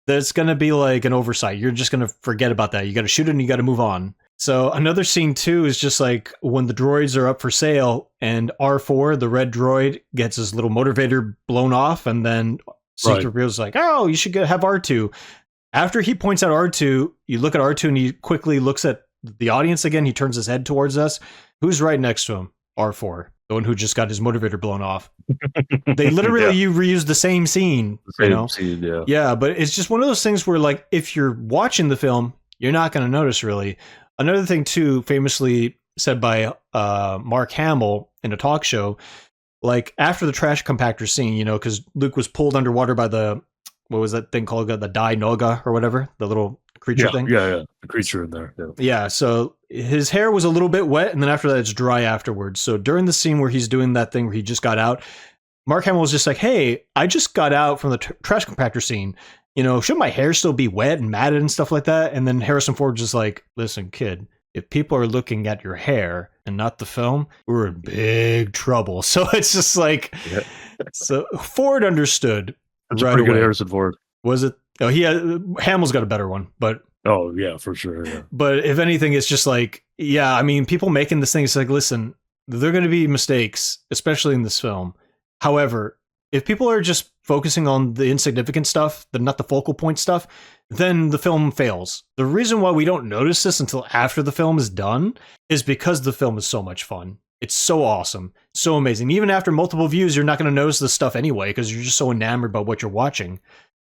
that's going to be like an oversight. You're just going to forget about that. You got to shoot it and you got to move on. So another scene too is just like when the droids are up for sale and R4, the red droid, gets his little motivator blown off, and then C-3PO's like, oh, you should have R2. After he points out R2, you look at R2 and he quickly looks at the audience again. He turns his head towards us. Who's right next to him? R4, the one who just got his motivator blown off. They literally you reused the same scene. Scene, yeah, but it's just one of those things where, like, if you're watching the film, you're not going to notice really. Another thing too, famously said by Mark Hamill in a talk show, like after the trash compactor scene, you know, because Luke was pulled underwater by the, what was that thing called, the Dai Noga or whatever, the little creature thing. Yeah, the creature in there. Yeah, so his hair was a little bit wet, and then after that it's dry afterwards. So during the scene where he's doing that thing where he just got out, Mark Hamill was just like, hey, I just got out from the trash compactor scene. You know, should my hair still be wet and matted and stuff like that? And then Harrison Ford just like, listen, kid, if people are looking at your hair and not the film, we're in big trouble. So it's just like, so Ford understood. That's right a pretty away. good Harrison Ford. Was it? Oh, Hamill's got a better one, but. Oh yeah, for sure. Yeah. But if anything, it's just like, yeah, I mean, people making this thing, it's like, listen, there are going to be mistakes, especially in this film. However, if people are just focusing on the insignificant stuff, not the focal point stuff, then the film fails. The reason why we don't notice this until after the film is done is because the film is so much fun. It's so awesome, so amazing. Even after multiple views, you're not going to notice this stuff anyway because you're just so enamored by what you're watching.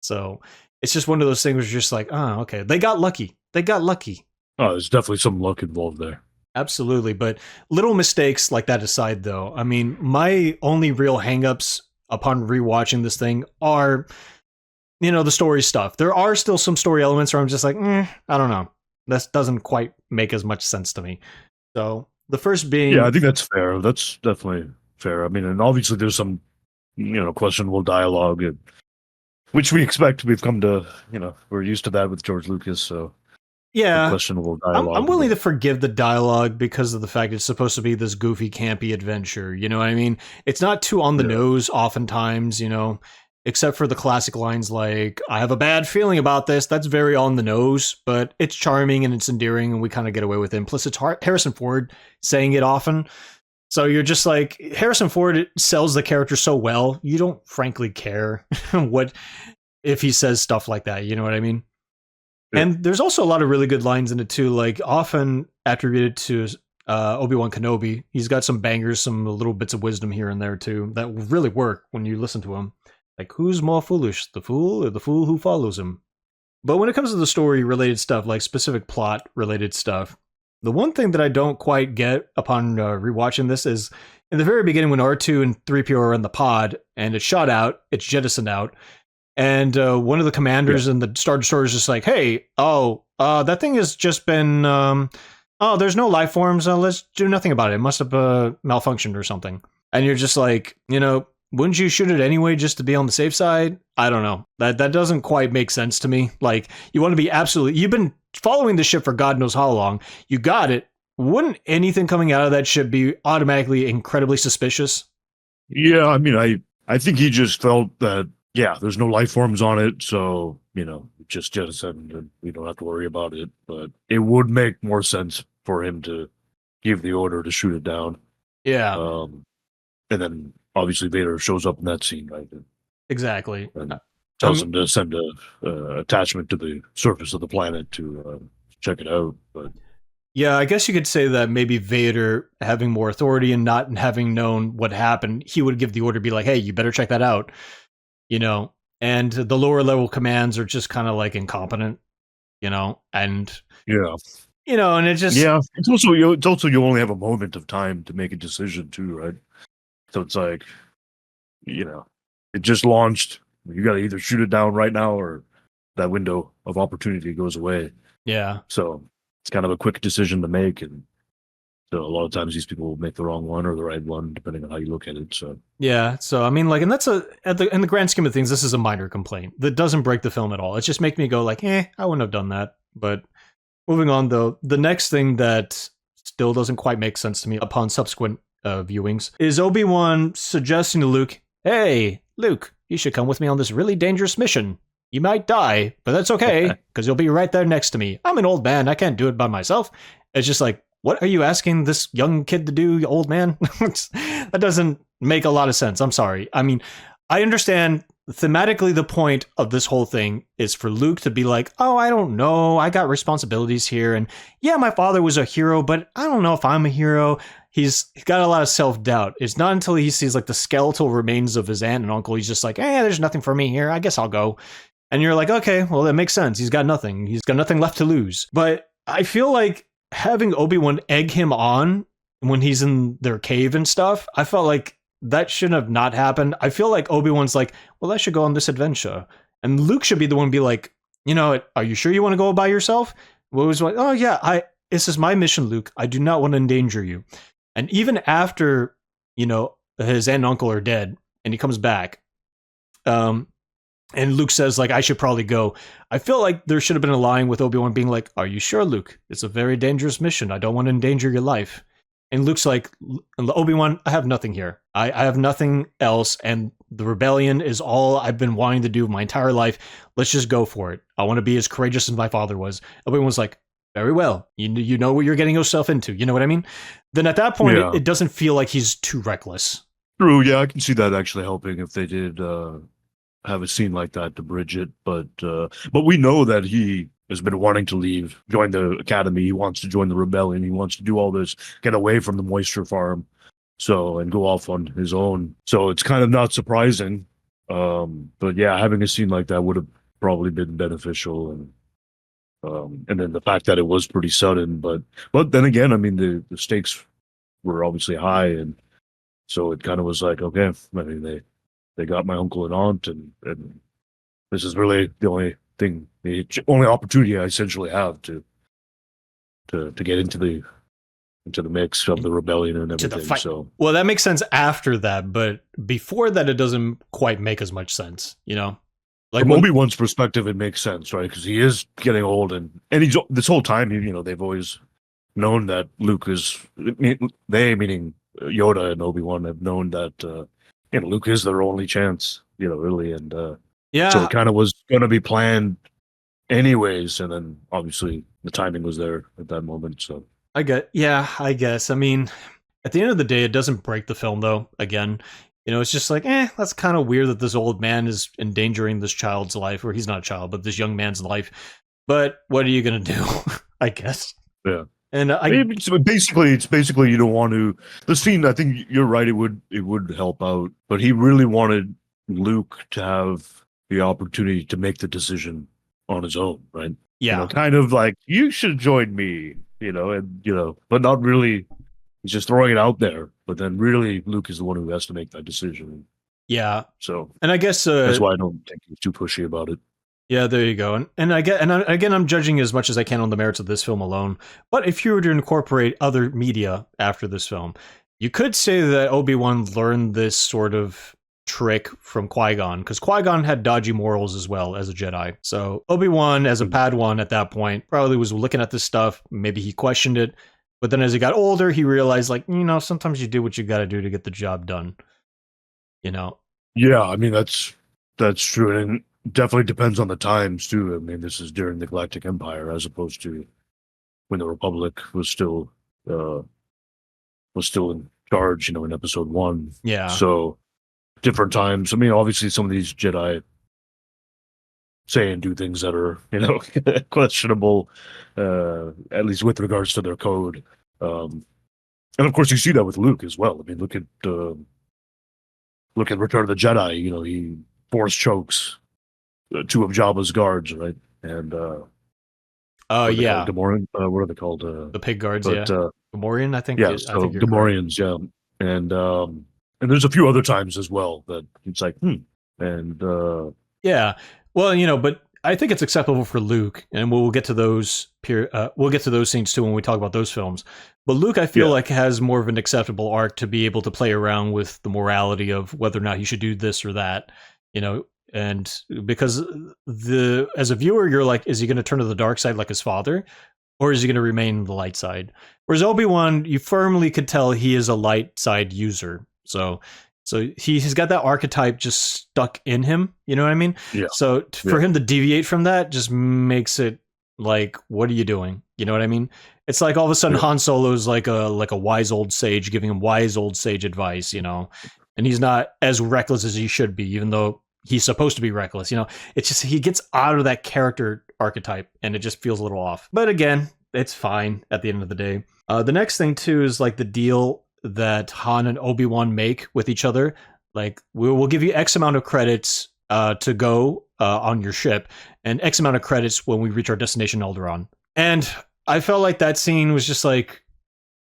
So it's just one of those things where you're just like, oh, okay, they got lucky. They got lucky. Oh, there's definitely some luck involved there. Absolutely. But little mistakes like that aside, though, I mean, my only real hangups upon rewatching this thing are, you know, the story stuff. There are still some story elements where I'm just like, I don't know. This doesn't quite make as much sense to me. So the first being... Yeah, I think that's fair. That's definitely fair. I mean, and obviously there's some, you know, questionable dialogue, which we expect. We've come to, you know, we're used to that with George Lucas, so... Yeah, questionable dialogue. I'm willing to forgive the dialogue because of the fact it's supposed to be this goofy, campy adventure. You know what I mean? It's not too on the nose oftentimes, you know, except for the classic lines like, I have a bad feeling about this. That's very on the nose, but it's charming and it's endearing and we kind of get away with it. And plus, it's Harrison Ford saying it often. So you're just like, Harrison Ford sells the character so well, you don't frankly care what if he says stuff like that. You know what I mean? And there's also a lot of really good lines in it too, like often attributed to Obi-Wan Kenobi. He's got some bangers, some little bits of wisdom here and there too that really work when you listen to him. Like, who's more foolish, the fool or the fool who follows him? But when it comes to the story-related stuff, like specific plot-related stuff, the one thing that I don't quite get upon rewatching this is in the very beginning when R2 and 3PO are in the pod and it's shot out, it's jettisoned out. And one of the commanders in the Star Destroyer is just like, hey, that thing has just been, there's no life forms. Let's do nothing about it. It must have malfunctioned or something. And you're just like, you know, wouldn't you shoot it anyway just to be on the safe side? I don't know. That doesn't quite make sense to me. Like, you want to be you've been following the ship for God knows how long. You got it. Wouldn't anything coming out of that ship be automatically incredibly suspicious? Yeah, I mean, I think he just felt that, yeah, there's no life forms on it, so, you know, just jettisoned and we don't have to worry about it. But it would make more sense for him to give the order to shoot it down. Yeah. And then, obviously, Vader shows up in that scene, right? Exactly. And tells him to send a attachment to the surface of the planet to check it out. But yeah, I guess you could say that maybe Vader, having more authority and not having known what happened, he would give the order, be like, hey, you better check that out. You know, and the lower level commands are just kind of like incompetent, you know, and yeah, you know, and it just it's also you only have a moment of time to make a decision too, right? So it's like, you know, it just launched. You got to either shoot it down right now or that window of opportunity goes away. Yeah. So it's kind of a quick decision to make, and so a lot of times these people will make the wrong one or the right one, depending on how you look at it. So yeah, so I mean, like, and that's in the grand scheme of things, this is a minor complaint that doesn't break the film at all. It just makes me go like, I wouldn't have done that. But moving on, though, the next thing that still doesn't quite make sense to me upon subsequent viewings, is Obi-Wan suggesting to Luke, "Hey, Luke, you should come with me on this really dangerous mission. You might die, but that's okay, because you'll be right there next to me. I'm an old man. I can't do it by myself." It's just like, what are you asking this young kid to do, you old man? That doesn't make a lot of sense. I'm sorry. I mean, I understand thematically the point of this whole thing is for Luke to be like, oh, I don't know. I got responsibilities here. And yeah, my father was a hero, but I don't know if I'm a hero. He's got a lot of self-doubt. It's not until he sees like the skeletal remains of his aunt and uncle, he's just like, there's nothing for me here. I guess I'll go. And you're like, okay, well, that makes sense. He's got nothing. He's got nothing left to lose. But I feel like having Obi-Wan egg him on when he's in their cave and stuff, I felt like that shouldn't have not happened. I feel like Obi-Wan's like, well, I should go on this adventure. And Luke should be the one to be like, are you sure you want to go by yourself? Well, it was like, oh yeah, this is my mission, Luke. I do not want to endanger you. And even after, his aunt and uncle are dead and he comes back, and Luke says, like, I should probably go. I feel like there should have been a line with Obi-Wan being like, are you sure, Luke? It's a very dangerous mission. I don't want to endanger your life. And Luke's like, Obi-Wan, I have nothing here. I have nothing else. And the rebellion is all I've been wanting to do my entire life. Let's just go for it. I want to be as courageous as my father was. Obi-Wan's like, very well. You know what you're getting yourself into. You know what I mean? Then at that point, it doesn't feel like he's too reckless. True. Yeah, I can see that actually helping if they did have a scene like that to bridge it. But we know that he has been wanting to leave, join the academy. He wants to join the rebellion. He wants to do all this, get away from the moisture farm, and go off on his own. So it's kind of not surprising. But yeah, having a scene like that would have probably been beneficial. And then the fact that it was pretty sudden, but then again, I mean, the stakes were obviously high, and so it kind of was like, okay, I mean, they got my uncle and aunt, and this is really the only thing, the only opportunity I essentially have to get into the mix of the rebellion and everything. So, well, that makes sense after that, but before that, it doesn't quite make as much sense, Like from Obi-Wan's perspective, it makes sense, right? Because he is getting old, and he's this whole time, they've always known that Luke is, they meaning Yoda and Obi-Wan have known that Luke is their only chance, really, and so it kind of was going to be planned anyways, and then obviously the timing was there at that moment. So I guess. I mean, at the end of the day, it doesn't break the film, though. Again. It's just like, that's kind of weird that this old man is endangering this child's life, or he's not a child, but this young man's life. But what are you going to do? I guess. Yeah. And it's basically you don't want to. The scene, I think you're right. It would help out, but he really wanted Luke to have the opportunity to make the decision on his own, right? Yeah. Kind of like, you should join me, but not really. He's just throwing it out there, but then really Luke is the one who has to make that decision. Yeah. So, and I guess that's why I don't think he's too pushy about it. Yeah, there you go. And again, I'm judging as much as I can on the merits of this film alone. But if you were to incorporate other media after this film, you could say that Obi-Wan learned this sort of trick from Qui-Gon, because Qui-Gon had dodgy morals as well as a Jedi. So Obi-Wan, as a Padawan at that point, probably was looking at this stuff. Maybe he questioned it. But then as he got older, he realized, like, sometimes you do what you got to do to get the job done. Yeah, I mean, that's true. And it definitely depends on the times, too. I mean, this is during the Galactic Empire as opposed to when the Republic was still in charge, in Episode 1. Yeah. So different times. I mean, obviously some of these Jedi say and do things that are, questionable, at least with regards to their code. And of course, you see that with Luke as well. I mean, look at Return of the Jedi. He force chokes two of Jabba's guards, right? And yeah, Gamorrean. What are they called? The pig guards. Gamorrean, I think. Yeah, so Gamorreans. Correct. Yeah, and there's a few other times as well that it's like, and yeah. Well, but I think it's acceptable for Luke, and we'll get to those. We'll get to those scenes too when we talk about those films. But Luke, I feel like, has more of an acceptable arc to be able to play around with the morality of whether or not he should do this or that. And because as a viewer, you're like, is he going to turn to the dark side like his father, or is he going to remain the light side? Whereas Obi-Wan, you firmly could tell he is a light side user. So he's got that archetype just stuck in him. You know what I mean? Yeah. So for him to deviate from that just makes it like, what are you doing? You know what I mean? It's like all of a sudden Han Solo's like a wise old sage giving him wise old sage advice, you know, and he's not as reckless as he should be, even though he's supposed to be reckless. You know, it's just he gets out of that character archetype and it just feels a little off. But again, it's fine at the end of the day. The next thing too is like the deal that Han and Obi-Wan make with each other. Like we'll give you X amount of credits to go on your ship and X amount of credits when we reach our destination Alderaan. And I felt like that scene was just like,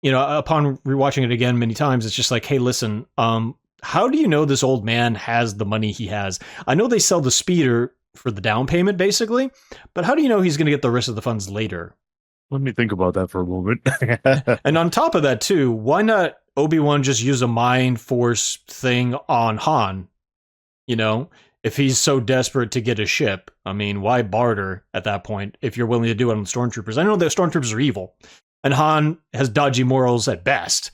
you know, upon rewatching it again many times, it's just like, hey, listen, how do you know this old man has the money he has? I know they sell the speeder for the down payment, basically, but how do you know he's going to get the rest of the funds later? Let me think about that for a moment. And on top of that, too, why not Obi-Wan just use a mind force thing on Han? You know, if he's so desperate to get a ship, I mean, why barter at that point if you're willing to do it on the stormtroopers? I know the stormtroopers are evil, and Han has dodgy morals at best,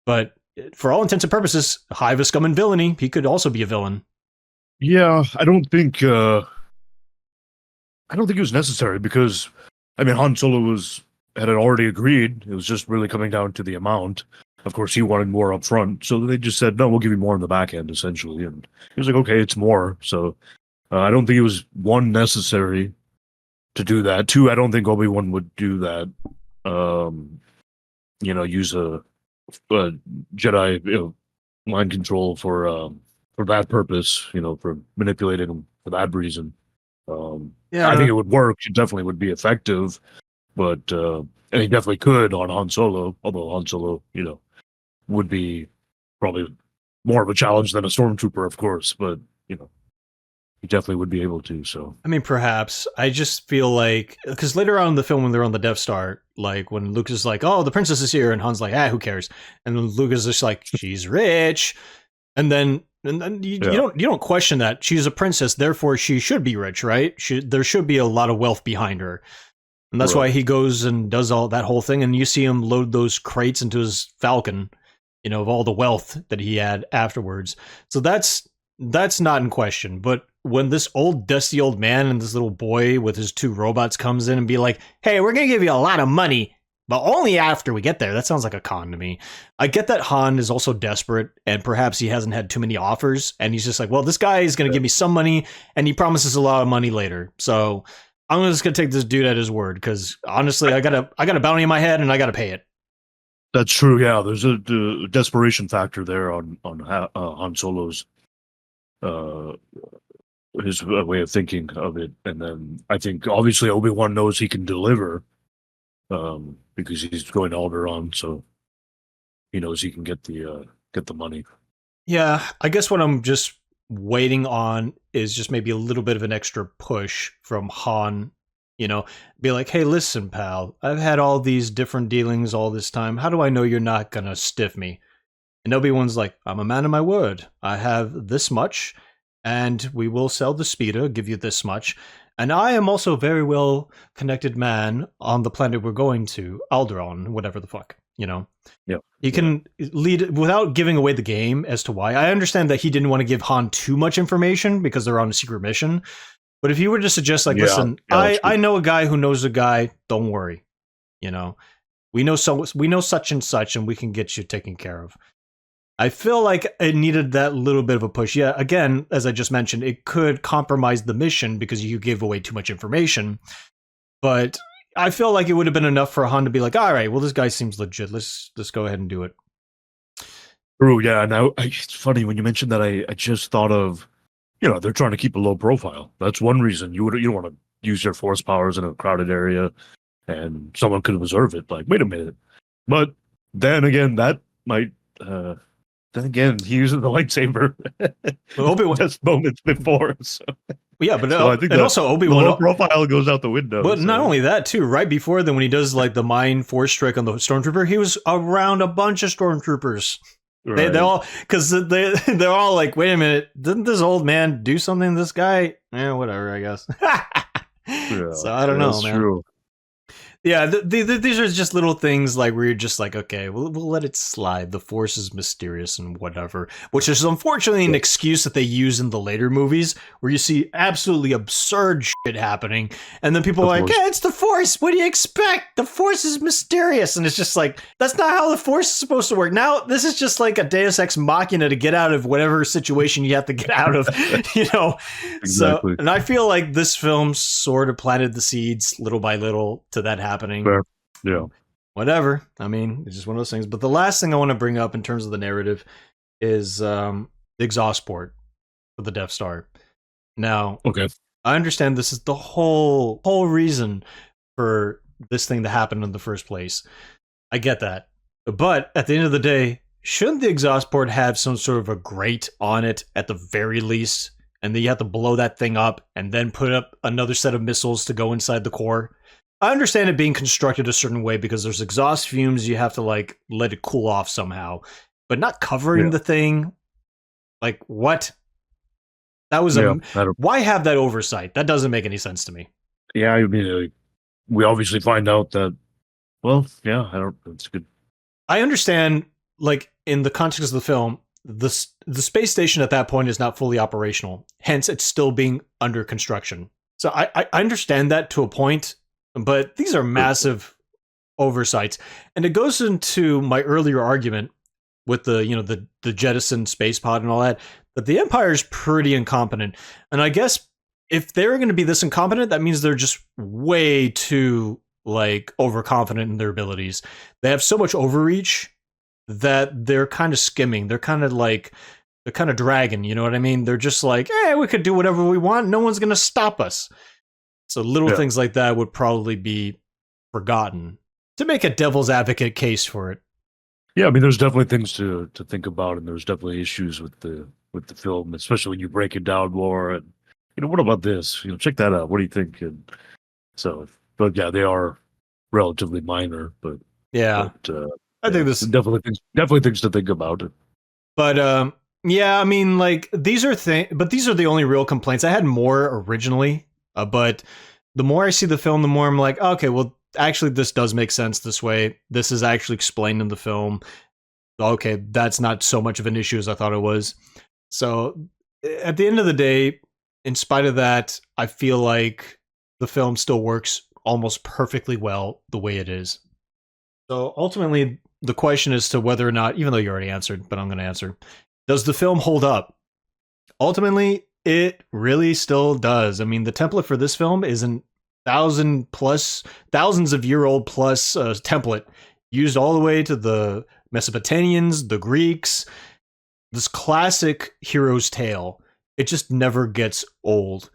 but for all intents and purposes, hive of scum and villainy, he could also be a villain. Yeah, I don't think it was necessary because, I mean, Han Solo had already agreed. It was just really coming down to the amount. Of course, he wanted more up front, so they just said, no, we'll give you more in the back end, essentially. And he was like, okay, it's more. So I don't think it was, one, necessary to do that. Two, I don't think Obi-Wan would do that. You know, use a Jedi mind control for that purpose, you know, for manipulating them for that reason. I think it would work. It definitely would be effective, but and he definitely could on Han Solo. Although Han Solo, you know, would be probably more of a challenge than a stormtrooper, of course. But you know, he definitely would be able to. So I mean, perhaps. I just feel like because later on in the film when they're on the Death Star, like when Luke is like, "Oh, the princess is here," and Han's like, "Ah, who cares?" And then Luke is just like, "She's rich," and then you don't question that she's a princess, therefore she should be rich, right? There should be a lot of wealth behind her, and that's why he goes and does all that whole thing. And you see him load those crates into his Falcon, you know, of all the wealth that he had afterwards. So that's not in question. But when this old dusty old man and this little boy with his two robots comes in and be like, "Hey, we're gonna give you a lot of money, but only after we get there," that sounds like a con to me. I get that Han is also desperate and perhaps he hasn't had too many offers and he's just like, well, this guy is going to give me some money and he promises a lot of money later. So I'm just going to take this dude at his word because honestly, I got a bounty in my head and I got to pay it. that's true. Yeah, there's a desperation factor there on Han Solo's his way of thinking of it, and then I think obviously Obi-Wan knows he can deliver. Because he's going to Alderaan, so he knows he can get the money. Yeah, I guess what I'm just waiting on is just maybe a little bit of an extra push from Han, you know, be like, "Hey, listen, pal, I've had all these different dealings all this time. How do I know you're not gonna stiff me?" And Obi-Wan's like, "I'm a man of my word. I have this much, and we will sell the speeder, give you this much. And I am also a very well connected man on the planet we're going to, Alderaan, whatever the fuck, you know." Yeah. He can lead without giving away the game as to why. I understand that he didn't want to give Han too much information because they're on a secret mission. But if you were to suggest, like, listen, I know a guy who knows a guy, don't worry. You know, we know such and such, and we can get you taken care of. I feel like it needed that little bit of a push. Yeah, again, as I just mentioned, it could compromise the mission because you gave away too much information. But I feel like it would have been enough for Han to be like, all right, well, this guy seems legit. Let's go ahead and do it. True, yeah. Now, it's funny when you mentioned that. I just thought of, you know, they're trying to keep a low profile. That's one reason you don't want to use your force powers in a crowded area, and someone could observe it. Like, wait a minute. But then again, that might. Then again, he uses the lightsaber. Obi-Wan just moments before. So. Yeah, but so I think also Obi-Wan, the low profile goes out the window. But not only that, too. Right before then, when he does like the mind force strike on the stormtrooper, he was around a bunch of stormtroopers. Right. They all because they're all like, wait a minute, didn't this old man do something to this guy? Yeah, whatever, I guess. Yeah, so I don't know, man. True. Yeah, these are just little things like where you're just like, okay, we'll let it slide. The Force is mysterious and whatever, which is unfortunately an excuse that they use in the later movies where you see absolutely absurd shit happening, and then people are like, yeah, it's the Force. What do you expect? The Force is mysterious, and it's just like that's not how the Force is supposed to work. Now this is just like a Deus Ex Machina to get out of whatever situation you have to get out of, you know. Exactly. So, and I feel like this film sort of planted the seeds little by little to that happening. Fair. Yeah. Whatever. I mean, it's just one of those things. But the last thing I want to bring up in terms of the narrative is the exhaust port for the Death Star. Now, Okay. I understand this is the whole reason for this thing to happen in the first place. I get that. But at the end of the day, shouldn't the exhaust port have some sort of a grate on it at the very least? And then you have to blow that thing up and then put up another set of missiles to go inside the core? I understand it being constructed a certain way because there's exhaust fumes, you have to like let it cool off somehow. But not covering the thing, like what? That was why have that oversight? That doesn't make any sense to me. Yeah, I mean, we obviously find out that. Well, yeah, I don't. It's good. I understand, like in the context of the film, the space station at that point is not fully operational. Hence, it's still being under construction. So I understand that to a point. But these are massive oversights, and it goes into my earlier argument with the jettison space pod and all that. But the Empire's pretty incompetent, and I guess if they're going to be this incompetent, that means they're just way too like overconfident in their abilities. They have so much overreach that they're kind of skimming. They're kind of dragging. You know what I mean? They're just like, we could do whatever we want. No one's going to stop us. So little things like that would probably be forgotten to make a devil's advocate case for it. Yeah, I mean, there's definitely things to think about, and there's definitely issues with the film, especially when you break it down more. And what about this? Check that out. What do you think? And so, but yeah, they are relatively minor, but yeah, I think this definitely things to think about. But yeah, I mean, like these are but these are the only real complaints. I had more originally. But the more I see the film, the more I'm like, okay, well, actually, this does make sense this way. This is actually explained in the film. Okay, that's not so much of an issue as I thought it was. So at the end of the day, in spite of that, I feel like the film still works almost perfectly well the way it is. So ultimately, the question is to whether or not, even though you already answered, but I'm going to answer, does the film hold up? Ultimately, it really still does. I mean, the template for this film is an thousands of year old plus template used all the way to the Mesopotamians, the Greeks. This classic hero's tale. It just never gets old.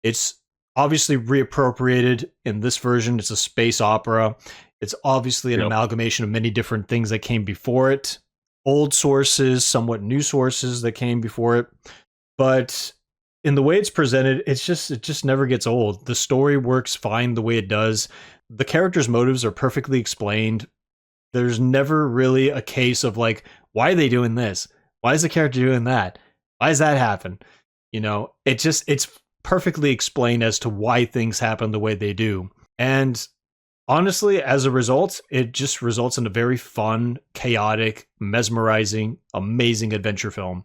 It's obviously reappropriated in this version. It's a space opera. It's obviously an amalgamation of many different things that came before it. Old sources, somewhat new sources that came before it. But in the way it's presented, it just never gets old. The story works fine the way it does. The characters' motives are perfectly explained. There's never really a case of like, why are they doing this? Why is the character doing that? Why does that happen? It's perfectly explained as to why things happen the way they do. And honestly, as a result, it just results in a very fun, chaotic, mesmerizing, amazing adventure film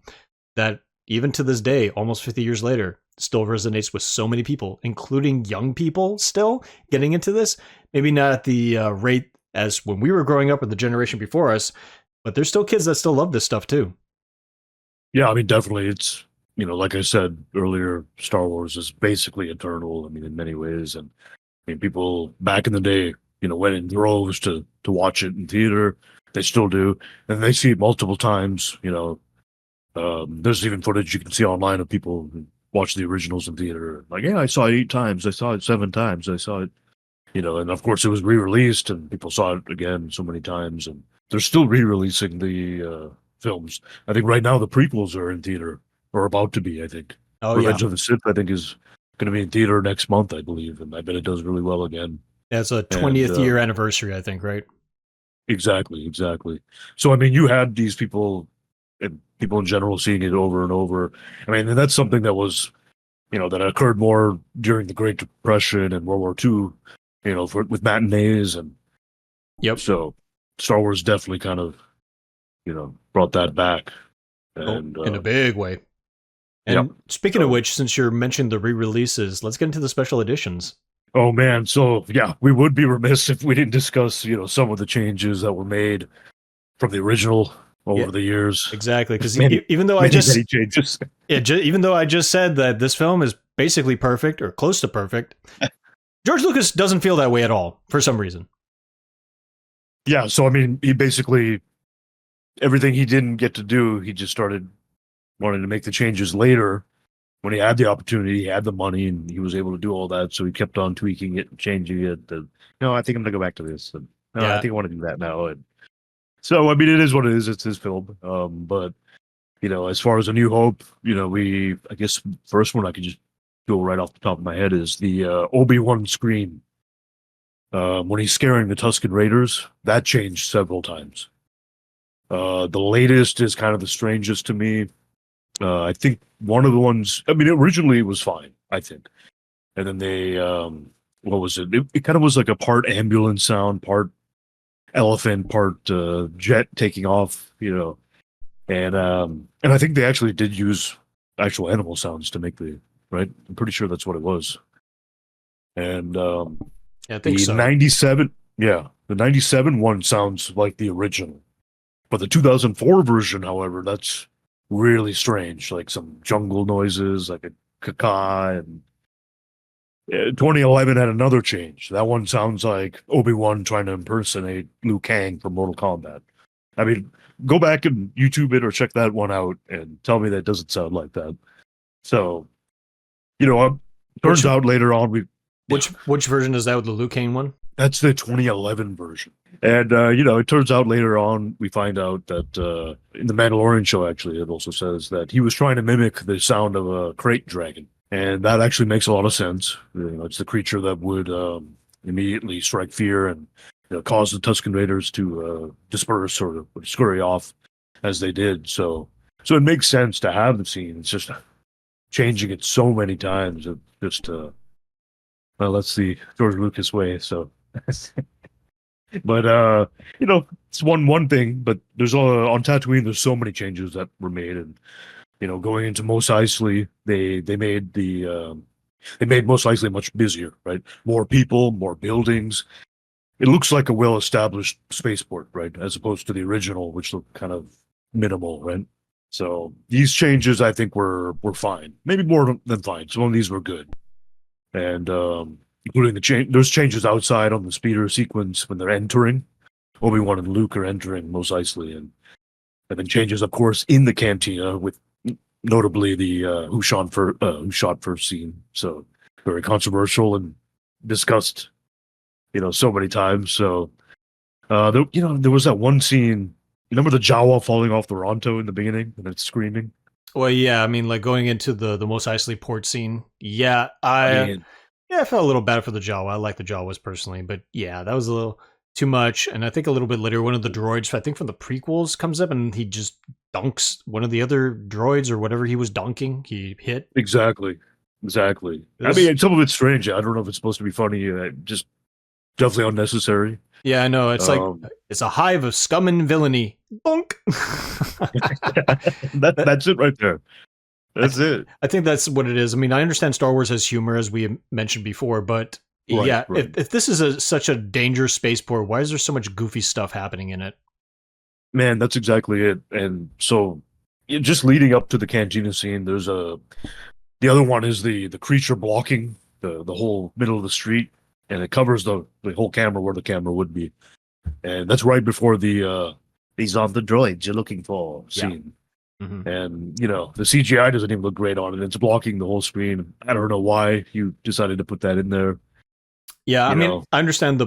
that even to this day, almost 50 years later, still resonates with so many people, including young people still getting into this. Maybe not at the rate as when we were growing up or the generation before us, but there's still kids that still love this stuff too. Yeah, I mean, definitely. It's, like I said earlier, Star Wars is basically eternal. I mean, in many ways. And I mean, people back in the day, went in droves to watch it in theater. They still do. And they see it multiple times, there's even footage you can see online of people who watch the originals in theater. Like, yeah, I saw it 8 times. I saw it 7 times. I saw it, and of course it was re-released and people saw it again so many times. And they're still re-releasing the films. I think right now the prequels are in theater, or about to be, I think. Oh, Revenge of the Sith, I think, is going to be in theater next month, I believe. And I bet it does really well again. Yeah, it's a 20th year anniversary, I think, right? Exactly. So, I mean, you had these people and people in general seeing it over and over. I mean, and that's something that was, that occurred more during the Great Depression and World War II. with matinees, and Yep. so Star Wars definitely kind of brought that back. Oh, And in a big way. yep. And speaking of So- which, since you're mentioning the re-releases, let's get into the special editions. Oh man, so yeah, we would be remiss if we didn't discuss, some of the changes that were made from the original over Yeah, the years. Exactly, because Many, even though many changes. even though I just said that this film is basically perfect or close to perfect, George Lucas doesn't feel that way at all for some reason. Yeah, so I mean, he basically everything he didn't get to do, he just started wanting to make the changes later when he had the opportunity, he had the money, and he was able to do all that. So he kept on tweaking it and changing it. And, no, I think I'm gonna go back to this. And, no, I Yeah. think I want to do that now. And so I mean, it is what it is. It's his film. But as far as A New Hope, I guess first one I could just go right off the top of my head is the Obi-Wan scream. When he's scaring the Tusken Raiders, that changed several times. The latest is kind of the strangest to me. I think one of the ones, I mean, originally it was fine, I think. And then they, what was it? It kind of was like a part ambulance sound, part elephant, part jet taking off, And I think they actually did use actual animal sounds to make right? I'm pretty sure that's what it was. And Yeah, I think the so. 97, yeah, the 97 one sounds like the original. But the 2004 version, however, that's really strange, like some jungle noises, like a caca. And 2011 had another change. That one sounds like Obi-Wan trying to impersonate Liu Kang from Mortal Kombat. I mean, go back and YouTube it or check that one out and tell me that doesn't sound like that. So, turns out later on Which version is that with the Liu Kang one? that's the 2011 version. And, it turns out later on, we find out that in the Mandalorian show, actually, it also says that he was trying to mimic the sound of a crate dragon. And that actually makes a lot of sense. It's the creature that would immediately strike fear and cause the Tusken Raiders to disperse or scurry off as they did. So it makes sense to have the scene. It's just changing it so many times. It just, well, that's the George Lucas way. So, but it's one thing. But there's on Tatooine, there's so many changes that were made, and going into Mos Eisley, they made they made Mos Eisley much busier, right? More people, more buildings. It looks like a well-established spaceport, right? As opposed to the original, which looked kind of minimal, right? So these changes, I think, were fine. Maybe more than fine. Some of these were good, and including those changes outside on the speeder sequence when they're entering. Obi-Wan and Luke are entering Mos Eisley, and then changes, of course, in the cantina with notably the who shot first scene. So very controversial and discussed, so many times. So there was that one scene. You remember the Jawa falling off the Ronto in the beginning and it's screaming? Well, yeah, I mean, like going into the Mos Eisley port scene. Yeah, I mean, I felt a little bad for the Jawa. I like the Jawas personally, but yeah, that was a little too much. And I think a little bit later, one of the droids, I think from the prequels, comes up and he just dunks one of the other droids or whatever he was dunking. He hit. exactly. I mean, some of it's strange. I don't know if it's supposed to be funny. Just definitely unnecessary. Yeah, I know. It's like it's a hive of scum and villainy. Bonk. That's it right there. That's it. I think that's what it is. I mean, I understand Star Wars has humor, as we mentioned before, but Right. if this is such a dangerous spaceport, why is there so much goofy stuff happening in it? Man, that's exactly it. And so, just leading up to the cantina scene, there's the other one is the creature blocking the whole middle of the street, and it covers the whole camera where the camera would be, and that's right before the these are the droids you're looking for scene. Mhm. And the CGI doesn't even look great on it. It's blocking the whole screen. I don't know why you decided to put that in there. Yeah, I mean, know. I understand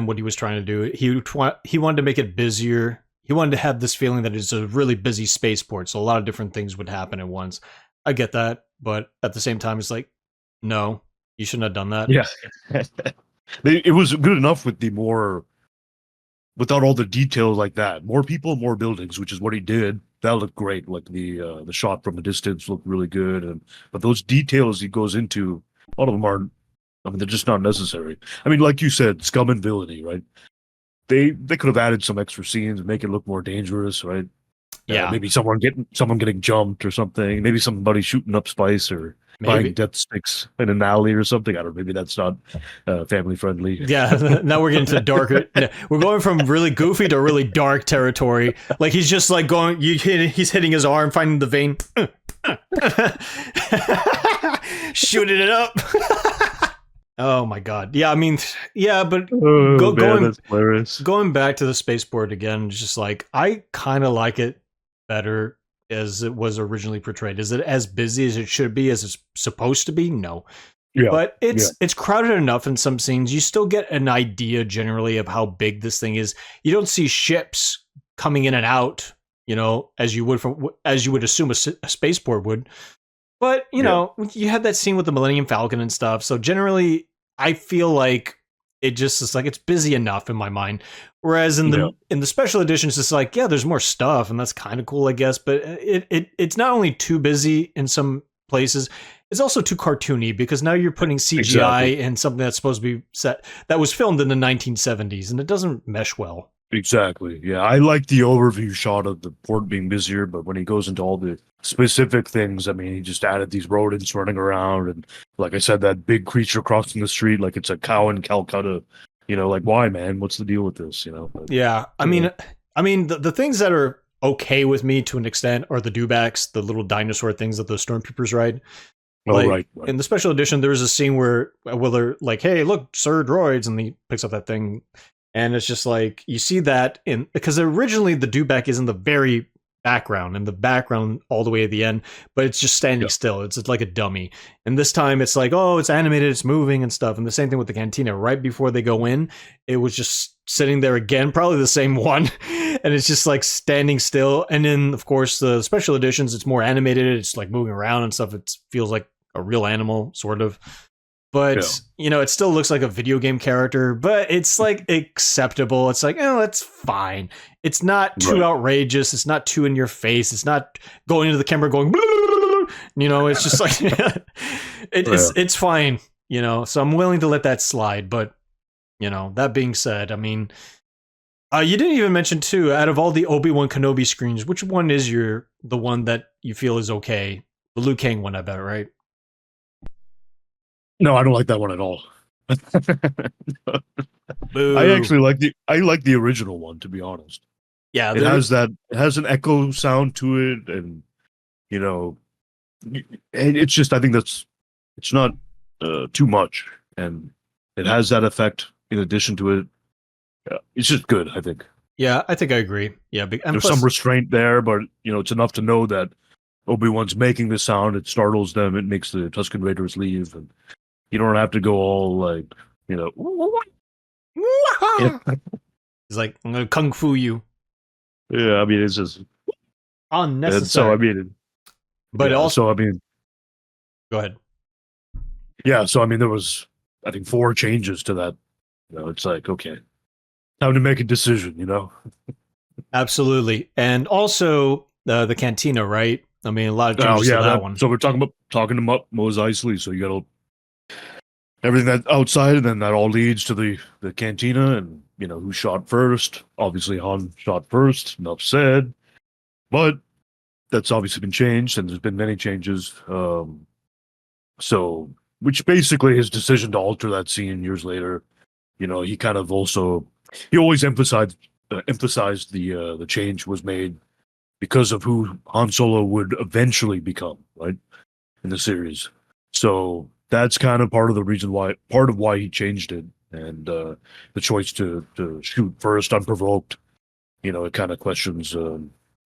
what he was trying to do. He wanted to make it busier. He wanted to have this feeling that it's a really busy spaceport, so a lot of different things would happen at once. I get that, but at the same time, it's like, no, you shouldn't have done that. Yeah, it was good enough with without all the details like that. More people, more buildings, which is what he did. That looked great. Like the shot from a distance looked really good, but those details he goes into, a lot of them aren't I mean, they're just not necessary. I mean, like you said, scum and villainy, right? They could have added some extra scenes and make it look more dangerous, right? Yeah, Maybe someone getting jumped or something. Maybe somebody shooting up Spice or buying maybe. death sticks in an alley or something. I don't know. Maybe that's not family friendly. Yeah, now we're getting to darker. We're going from really goofy to really dark territory. Like he's just like going. He's hitting his arm, finding the vein, shooting it up. Oh my god. Yeah, I mean, yeah, but Oh man, going that's hilarious. going back to the spaceport again, it's just like I kind of like it better as it was originally portrayed. Is it as busy as it should be, as it's supposed to be? No. Yeah, But yeah, it's crowded enough in some scenes. You still get an idea generally of how big this thing is. You don't see ships coming in and out, as you would assume a spaceport would. But you had that scene with the Millennium Falcon and stuff. So generally, I feel like it just is like it's busy enough in my mind. Whereas in the special editions, it's like there's more stuff, and that's kind of cool, I guess. But it's not only too busy in some places. It's also too cartoony because now you're putting CGI in something that's supposed to be set that was filmed in the 1970s, and it doesn't mesh well. exactly. Yeah, I like the overview shot of the port being busier, but when he goes into all the specific things, I mean, he just added these rodents running around, and like I said, that big creature crossing the street like it's a cow in Calcutta. Like why, man? What's the deal with this? But, Yeah, I mean, the things that are okay with me to an extent are the dewbacks, the little dinosaur things that the stormtroopers ride. Like, right. in the special edition, there's a scene where they're like, "Hey, look, sir, droids," and he picks up that thing, and it's just like you see that because originally the dewback is in the very background, all the way at the end, but it's just standing still. It's like a dummy. And this time, it's like, oh, it's animated, it's moving and stuff. And the same thing with the cantina. Right before they go in, it was just sitting there again, probably the same one, and it's just like standing still. And then, of course, the special editions, it's more animated. It's like moving around and stuff. It feels like a real animal, sort of. But, it still looks like a video game character, but it's like acceptable. It's like, that's fine. It's not too outrageous. It's not too in your face. It's not going into the camera going, it's just like, it's fine, so I'm willing to let that slide. But, that being said, I mean, you didn't even mention too, out of all the Obi-Wan Kenobi screens, which one is the one that you feel is okay? The Liu Kang one, I bet, right? No, I don't like that one at all. Boo. I actually like the original one, to be honest. Yeah, it has an echo sound to it, and and it's just I think it's not too much, and it has that effect in addition to it. It's just good, I think. Yeah, I think I agree. Yeah, there's some restraint there, but it's enough to know that Obi-Wan's making this sound. It startles them. It makes the Tusken Raiders leave, and you don't have to go all like, He's like, I'm gonna kung fu you. Yeah, I mean, it's just unnecessary. So I mean, but also, so I mean, go ahead. Yeah, so I mean, there was I think 4 changes to that. It's like, okay, time to make a decision. Absolutely, and also the cantina, right? I mean, a lot of changes to that one. So we're talking them up Mos Eisley. So you got everything that's outside, and then that all leads to the cantina, and who shot first. Obviously, Han shot first. Enough said. But that's obviously been changed, and there's been many changes. So, which basically his decision to alter that scene years later. He kind of he always emphasized the change was made because of who Han Solo would eventually become, right, in the series. So that's kind of part of why he changed it, and the choice to shoot first unprovoked. It kind of questions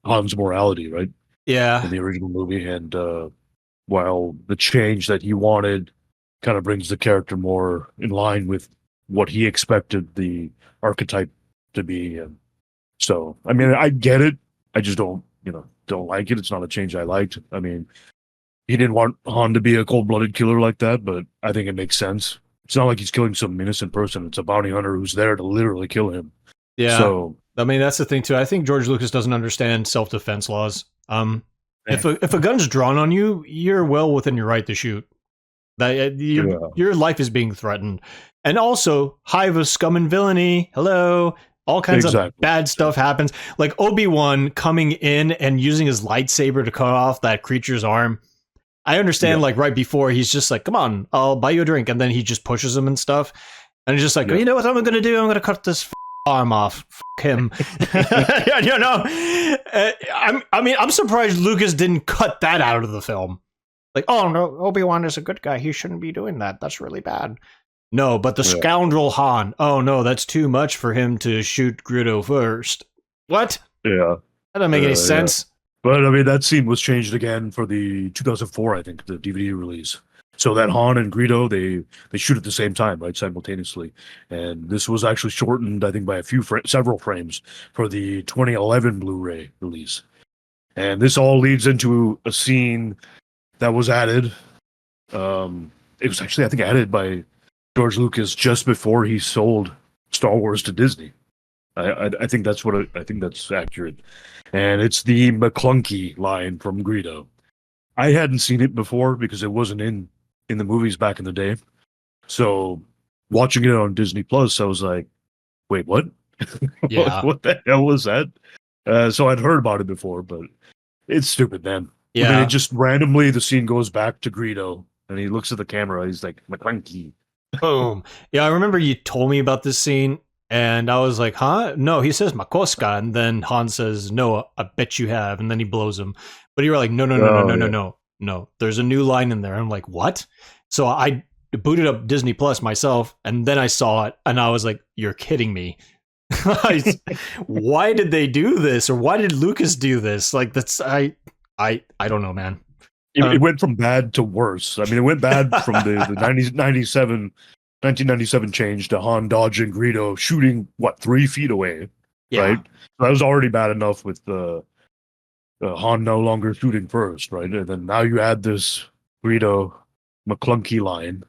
Han's morality, right? Yeah, in the original movie, and while the change that he wanted kind of brings the character more in line with what he expected the archetype to be. And so, I mean, I get it. I just don't like it. It's not a change I liked. I mean, he didn't want Han to be a cold-blooded killer like that, but I think it makes sense. It's not like he's killing some innocent person. It's a bounty hunter who's there to literally kill him. Yeah. So, I mean, that's the thing too. I think George Lucas doesn't understand self-defense laws. If a gun's drawn on you, you're well within your right to shoot. That your life is being threatened, and also hive of scum and villainy. Hello, all kinds of bad stuff happens. Like Obi-Wan coming in and using his lightsaber to cut off that creature's arm. I understand, like right before he's just like, "Come on, I'll buy you a drink," and then he just pushes him and stuff, and he's just like, "You know what I'm going to do? I'm going to cut this arm off. Him." You know, I'm surprised Lucas didn't cut that out of the film. Like, oh no, Obi-Wan is a good guy. He shouldn't be doing that. That's really bad. No, but the scoundrel Han. Oh no, that's too much for him to shoot Greedo first. What? Yeah. That doesn't make any sense. But I mean, that scene was changed again for the 2004, I think, the DVD release. So that Han and Greedo, they shoot at the same time, right, simultaneously. And this was actually shortened, I think, by several frames for the 2011 Blu-ray release. And this all leads into a scene that was added. It was actually, I think, added by George Lucas just before he sold Star Wars to Disney. I think that's I think that's accurate. And it's the McClunky line from Greedo. I hadn't seen it before because it wasn't in the movies back in the day. So watching it on Disney Plus, I was like, wait, what? Yeah. What the hell was that? So I'd heard about it before, but it's stupid, man. Yeah. I mean, it just randomly, the scene goes back to Greedo and he looks at the camera. He's like, McClunky. Boom. Yeah, I remember you told me about this scene and I was like, huh? No, he says Makoska. And then Han says, no, I bet you have. And then he blows him. But you were like, no. There's a new line in there. I'm like, what? So I booted up Disney Plus myself and then I saw it and I was like, you're kidding me. Why did they do this? Or why did Lucas do this? Like, that's, I don't know, man. It went from bad to worse. I mean, it went bad from the 1997 change to Han dodging Greedo, shooting, 3 feet away, right? That was already bad enough with Han no longer shooting first, right? And then now you add this Greedo McClunky line.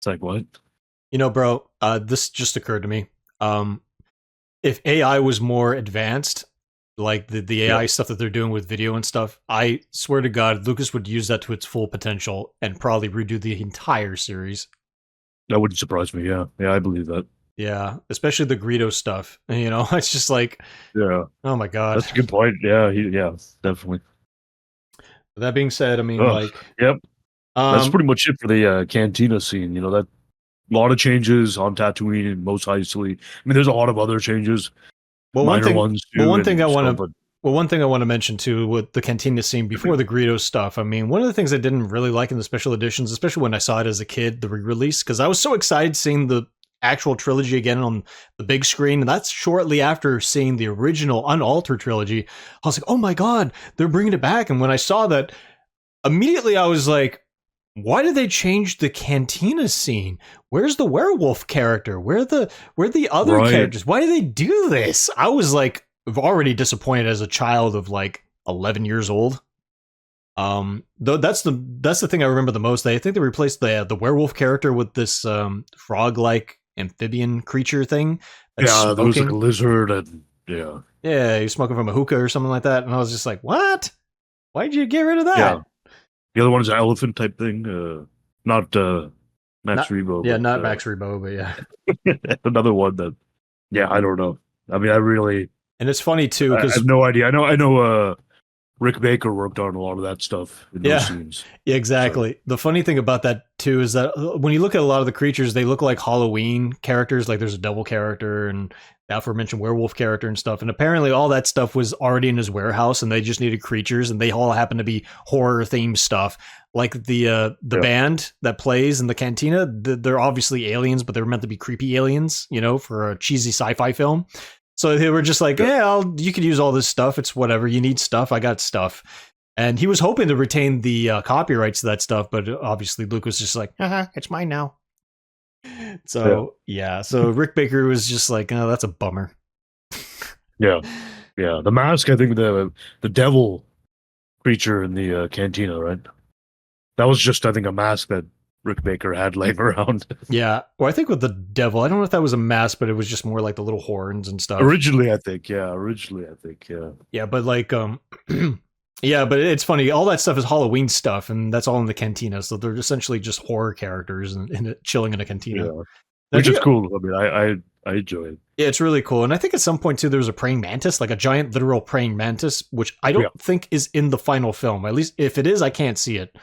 It's like, what? You know, bro, this just occurred to me. If AI was more advanced, like the AI stuff that they're doing with video and stuff, I swear to God, Lucas would use that to its full potential and probably redo the entire series. That wouldn't surprise me. Yeah, I believe that. Yeah, especially the Greedo stuff. You know, it's just like, oh my God, that's a good point. Yeah, definitely. That being said, I mean, that's pretty much it for the Cantina scene. You know, that a lot of changes on Tatooine and Mos Eisley. I mean, there's a lot of other changes. Well, one thing I want to mention too with the Cantina scene before the Greedo stuff. I mean, one of the things I didn't really like in the special editions, especially when I saw it as a kid, the re-release, because I was so excited seeing the actual trilogy again on the big screen, and that's shortly after seeing the original unaltered trilogy. I was like, oh my God, they're bringing it back. And when I saw that, immediately I was like, why did they change the Cantina scene? Where's the werewolf character? Where the other characters? Why did they do this? I was like already disappointed as a child of like 11 years old. Though that's the thing I remember the most. I think they replaced the werewolf character with this frog-like amphibian creature thing. Yeah, there was like a lizard and he was smoking from a hookah or something like that. And I was just like, what? Why'd you get rid of that? Yeah. The other one is an elephant type thing, not Max Rebo. Yeah, not Max Rebo, but yeah. Another one that, I don't know. I mean, and it's funny too because I have no idea. I know. Rick Baker worked on a lot of that stuff in those scenes. Yeah, exactly. So. The funny thing about that too is that when you look at a lot of the creatures, they look like Halloween characters. Like there's a devil character and the aforementioned werewolf character and stuff. And apparently all that stuff was already in his warehouse and they just needed creatures and they all happen to be horror themed stuff. Like the band that plays in the Cantina, they're obviously aliens, but they're meant to be creepy aliens, you know, for a cheesy sci-fi film. So they were just like, you could use all this stuff. It's whatever. You need stuff. I got stuff. And he was hoping to retain the copyrights to that stuff. But obviously Luke was just like, it's mine now. So, So Rick Baker was just like, oh, that's a bummer. Yeah. The mask, I think the devil creature in the Cantina, right? That was just, I think, a mask that Rick Baker had laying around. Yeah. Well, I think with the devil, I don't know if that was a mask, but it was just more like the little horns and stuff. Originally, I think. Yeah, but like Yeah, but it's funny. All that stuff is Halloween stuff, and that's all in the cantina. So they're essentially just horror characters and chilling in a cantina. Yeah, And I which is think, cool. I mean, I enjoy it. yeah, it's really cool. And I think at some point too, there was a praying mantis, like a giant literal praying mantis, which I don't think is in the final film. At least if it is, I can't see it.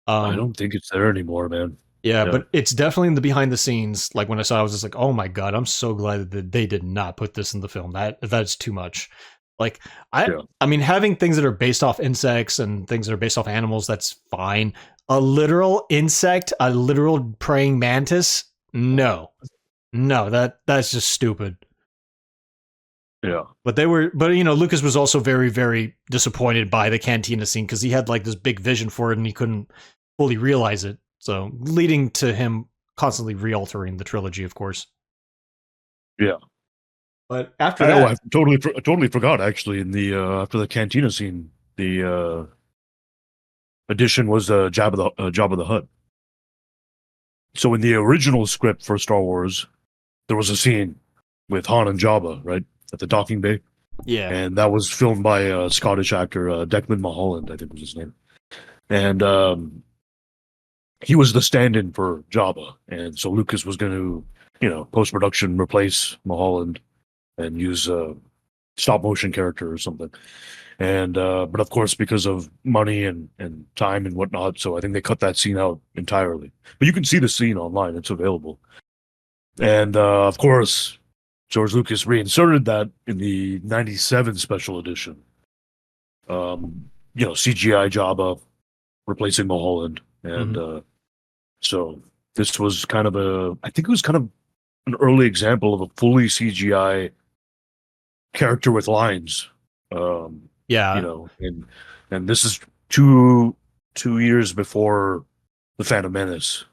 I don't think it's there anymore, man. Yeah, but it's definitely in the behind the scenes. Like when I saw it, I was just like, oh my God, I'm so glad that they did not put this in the film. That's too much. Like I mean, having things that are based off insects and things that are based off animals, that's fine. A literal insect, a literal praying mantis, no. That's just stupid. Yeah. But you know, Lucas was also very, very disappointed by the cantina scene because he had like this big vision for it and he couldn't fully realize it. So leading to him constantly re-altering the trilogy, of course. Yeah. But after that, I totally forgot actually. In the after the cantina scene, the addition was Jabba the Hutt. So in the original script for Star Wars, there was a scene with Han and Jabba, right, at the docking bay. Yeah, and that was filmed by a Scottish actor, Declan Mulholland, I think was his name, and he was the stand-in for Jabba, and so Lucas was going to, post production replace Mulholland and use a stop motion character or something. And but of course, because of money and time and whatnot, so I think they cut that scene out entirely. But you can see the scene online; it's available. And of course, George Lucas reinserted that in the '97 special edition. CGI Jabba replacing Mulholland, and so this was kind of I think it was kind of an early example of a fully CGI character with lines. And this is two years before the Phantom Menace.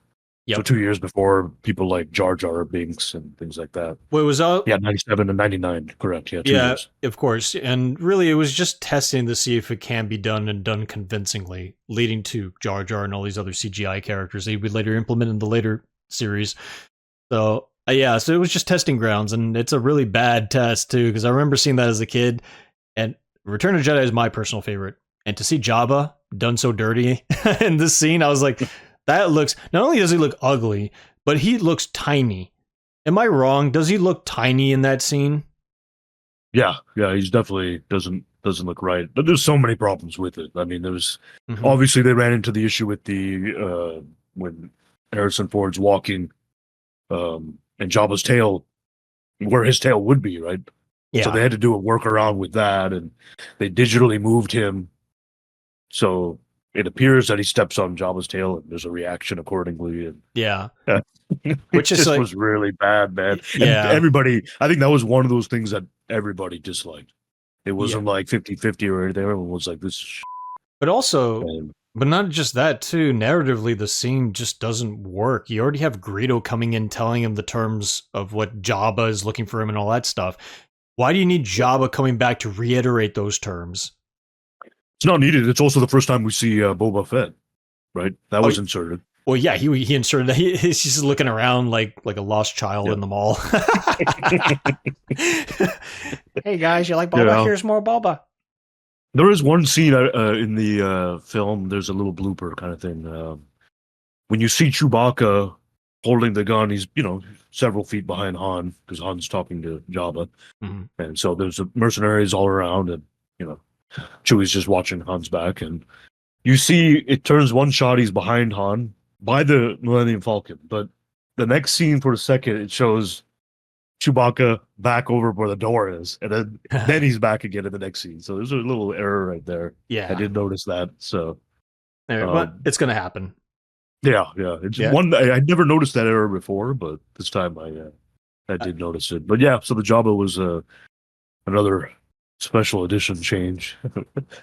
Yep. So 2 years before people like Jar Jar Binks and things like that. Well, it was 97 and 99, correct? Yeah, 2 years. Of course. And really, it was just testing to see if it can be done and done convincingly, leading to Jar Jar and all these other CGI characters they would later implement in the later series. So so it was just testing grounds, and it's a really bad test too, because I remember seeing that as a kid, and Return of the Jedi is my personal favorite. And to see Jabba done so dirty in this scene, I was like, that looks, not only does he look ugly, but he looks tiny. Am I wrong? Does he look tiny in that scene? Yeah, he's definitely doesn't look right. But there's so many problems with it. I mean, there's obviously they ran into the issue with the when Harrison Ford's walking and Jabba's tail, where his tail would be, right? Yeah. So they had to do a workaround with that, and they digitally moved him. So it appears that he steps on Jabba's tail, and there's a reaction accordingly. And which is just was really bad, man. Yeah, and everybody. I think that was one of those things that everybody disliked. It wasn't like 50-50 or anything. Everyone was like, "This." But also, but not just that too. Narratively, the scene just doesn't work. You already have Greedo coming in, telling him the terms of what Jabba is looking for him and all that stuff. Why do you need Jabba coming back to reiterate those terms? It's not needed. It's also the first time we see Boba Fett, right? That was inserted. Well, yeah, he inserted that. He's just looking around like a lost child in the mall. Hey guys, you like Boba? Yeah. Here's more Boba. There is one scene in the film. There's a little blooper kind of thing. When you see Chewbacca holding the gun, he's several feet behind Han because Han's talking to Jabba, and so there's mercenaries all around, and Chewie's just watching Han's back, and you see it turns one shot, he's behind Han by the Millennium Falcon, but the next scene for a second it shows Chewbacca back over where the door is, and then he's back again in the next scene. So there's a little error right there. Yeah, I did notice that. So, but it's gonna happen. Yeah. It's one I never noticed that error before, but this time I did notice it. But yeah, so the Jabba was another special edition change.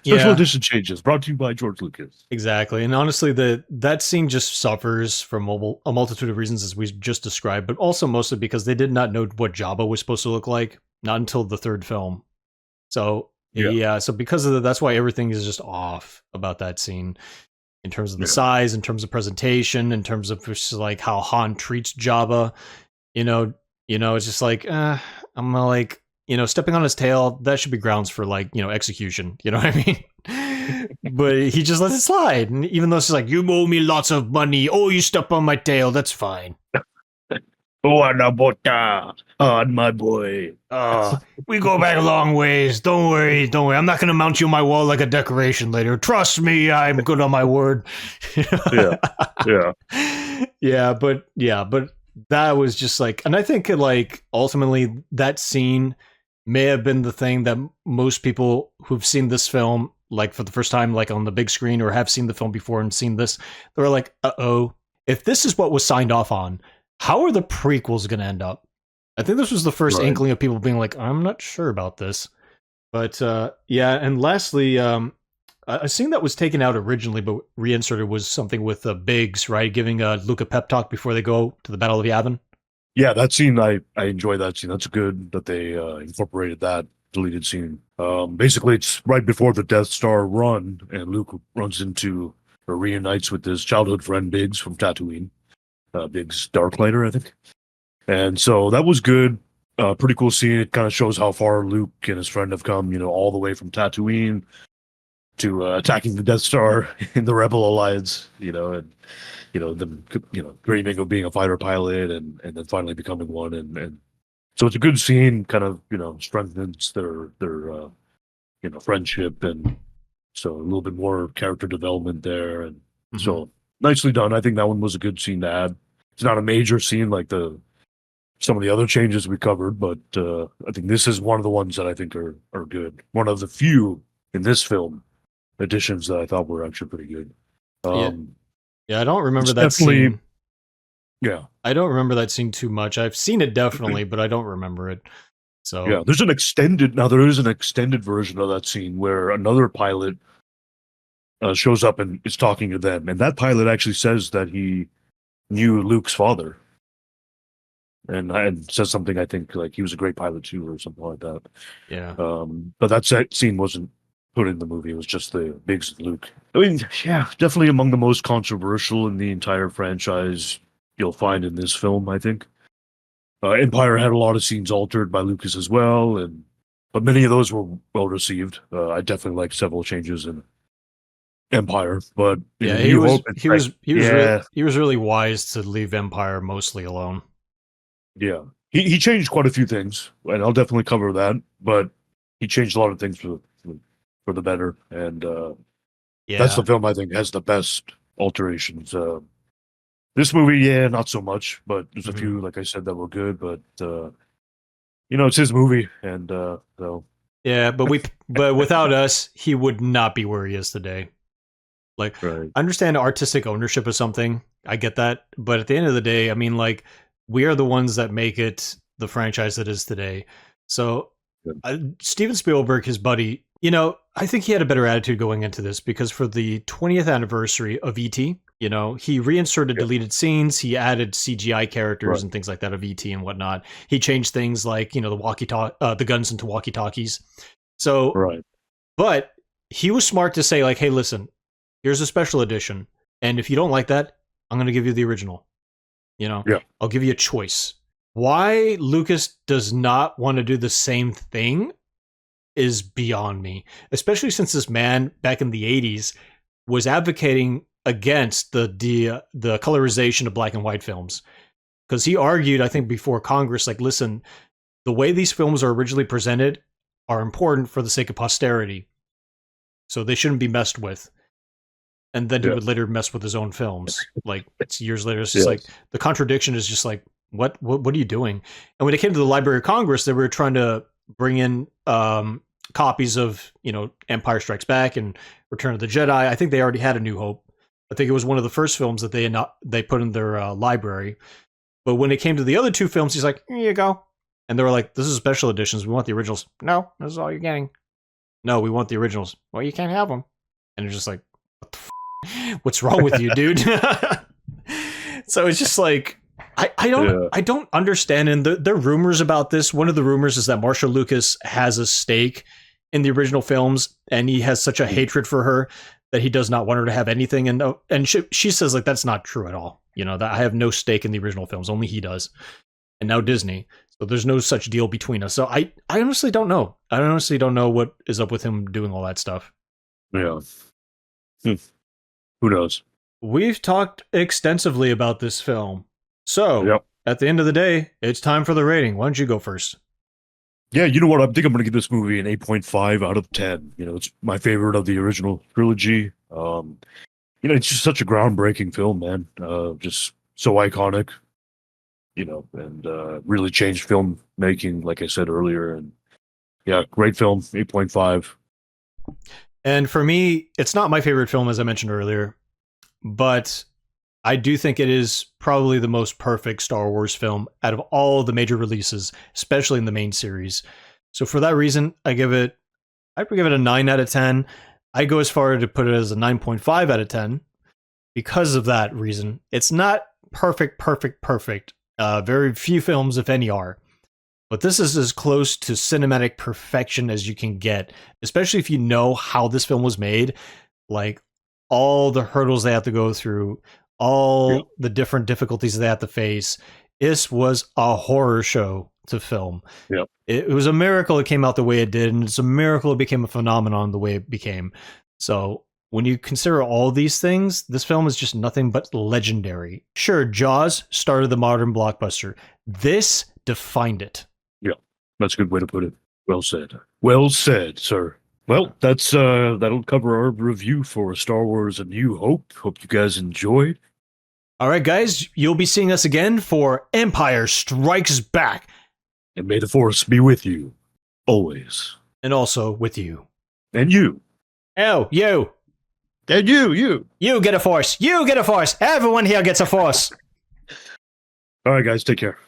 Special edition changes brought to you by George Lucas. Exactly. And honestly, that scene just suffers from a multitude of reasons as we just described, but also mostly because they did not know what Jabba was supposed to look like, not until the third film. So so because of that's why everything is just off about that scene in terms of the size, in terms of presentation, in terms of just like how Han treats Jabba. It's just like I'm like, stepping on his tail, that should be grounds for execution. You know what I mean? But he just lets it slide. And even though she's like, you owe me lots of money. Oh, you step on my tail. That's fine. On my boy. We go back a long ways. Don't worry. I'm not going to mount you on my wall like a decoration later. Trust me, I'm good on my word. Yeah. But that was just like, and I think like ultimately that scene may have been the thing that most people who've seen this film like for the first time, like on the big screen, or have seen the film before and seen this, they were like, uh-oh, if this is what was signed off on, how are the prequels going to end up? I think this was the first inkling of people being like, I'm not sure about this. But and lastly, a scene that was taken out originally but reinserted was something with Biggs, right? Giving Luke a pep talk before they go to the Battle of Yavin. Yeah, that scene, I enjoy that scene. That's good that they incorporated that deleted scene. Basically, it's right before the Death Star run, and Luke runs into or reunites with his childhood friend Biggs from Tatooine. Biggs Darklighter, I think. And so that was good. Pretty cool scene. It kind of shows how far Luke and his friend have come, all the way from Tatooine to attacking the Death Star in the Rebel Alliance, and them, dreaming of being a fighter pilot and then finally becoming one. And so it's a good scene, kind of, strengthens their friendship. And so a little bit more character development there. And so nicely done. I think that one was a good scene to add. It's not a major scene like some of the other changes we covered, but I think this is one of the ones that I think are good. One of the few in this film additions that I thought were actually pretty good. Yeah, I don't remember that scene. Yeah. I don't remember that scene too much. I've seen it definitely, but I don't remember it. So yeah, there is an extended version of that scene where another pilot shows up and is talking to them, and that pilot actually says that he knew Luke's father. And says something, I think, like he was a great pilot too, or something like that. Yeah. But that scene wasn't put in the movie. It was just the Biggs and Luke. I mean, yeah, definitely among the most controversial in the entire franchise you'll find in this film, I think. Empire had a lot of scenes altered by Lucas as well, but many of those were well received. I definitely liked several changes in Empire, but yeah, he was really wise to leave Empire mostly alone. Yeah, he changed quite a few things, and I'll definitely cover that. But he changed a lot of things for the better, and that's the film I think has the best alterations. This movie, not so much, but there's a few, like I said, that were good. But it's his movie, and so yeah. But without us, he would not be where he is today. Like, I understand artistic ownership of something. I get that, but at the end of the day, I mean, like, we are the ones that make it the franchise that is today. So Steven Spielberg, his buddy, I think he had a better attitude going into this, because for the 20th anniversary of E.T., he reinserted deleted scenes. He added CGI characters and things like that of E.T. and whatnot. He changed things like, the guns into walkie-talkies. So, but he was smart to say, like, hey, listen, here's a special edition. And if you don't like that, I'm going to give you the original. I'll give you a choice. Why Lucas does not want to do the same thing is beyond me, especially since this man back in the 80s was advocating against the colorization of black and white films, because he argued, I think, before Congress, like, listen, the way these films are originally presented are important for the sake of posterity, so they shouldn't be messed with. And then he would later mess with his own films. Like, it's years later, it's just like, the contradiction is just like, what are you doing? And when it came to the Library of Congress, they were trying to bring in copies of, Empire Strikes Back and Return of the Jedi. I think they already had A New Hope. I think it was one of the first films that they put in their library. But when it came to the other two films, he's like, here you go. And they were like, this is special editions. We want the originals. No, this is all you're getting. No, we want the originals. Well, you can't have them. And it's just like, what the what's wrong with you, dude? So it's just like, I don't understand. And there are rumors about this. One of the rumors is that Marsha Lucas has a stake in the original films, and he has such a hatred for her that he does not want her to have anything. And she says, like, that's not true at all. That I have no stake in the original films. Only he does. And now Disney. So there's no such deal between us. So I honestly don't know. I honestly don't know what is up with him doing all that stuff. Yeah. Hmm. Who knows? We've talked extensively about this film. So, Yep. at the end of the day, it's time for the rating. Why don't you go first? Yeah, you know what? I think I'm going to give this movie an 8.5 out of 10. You know, it's my favorite of the original trilogy. You know, it's just such a groundbreaking film, man. Just so iconic, you know, and really changed filmmaking, like I said earlier. And yeah, great film, 8.5. And for me, it's not my favorite film, as I mentioned earlier, but I do think it is probably the most perfect Star Wars film out of all the major releases, especially in the main series. So for that reason, I'd give it a 9 out of 10. I go as far to put it as a 9.5 out of 10 because of that reason. It's not perfect. Very few films, if any, are. But this is as close to cinematic perfection as you can get, especially if you know how this film was made. Like, all the hurdles they have to go through, all the different difficulties they have to face. This was a horror show to film. Yep. It was a miracle it came out the way it did, and it's a miracle it became a phenomenon the way it became. So when you consider all these things, this film is just nothing but legendary. Sure, Jaws started the modern blockbuster. This defined it. Yeah, that's a good way to put it. Well said. Well said, sir. Well, that'll cover our review for Star Wars: A New Hope. Hope you guys enjoyed. All right, guys, you'll be seeing us again for Empire Strikes Back. And may the Force be with you, always. And also with you. And you. Oh, you. And you. You get a force. You get a force. Everyone here gets a force. All right, guys, take care.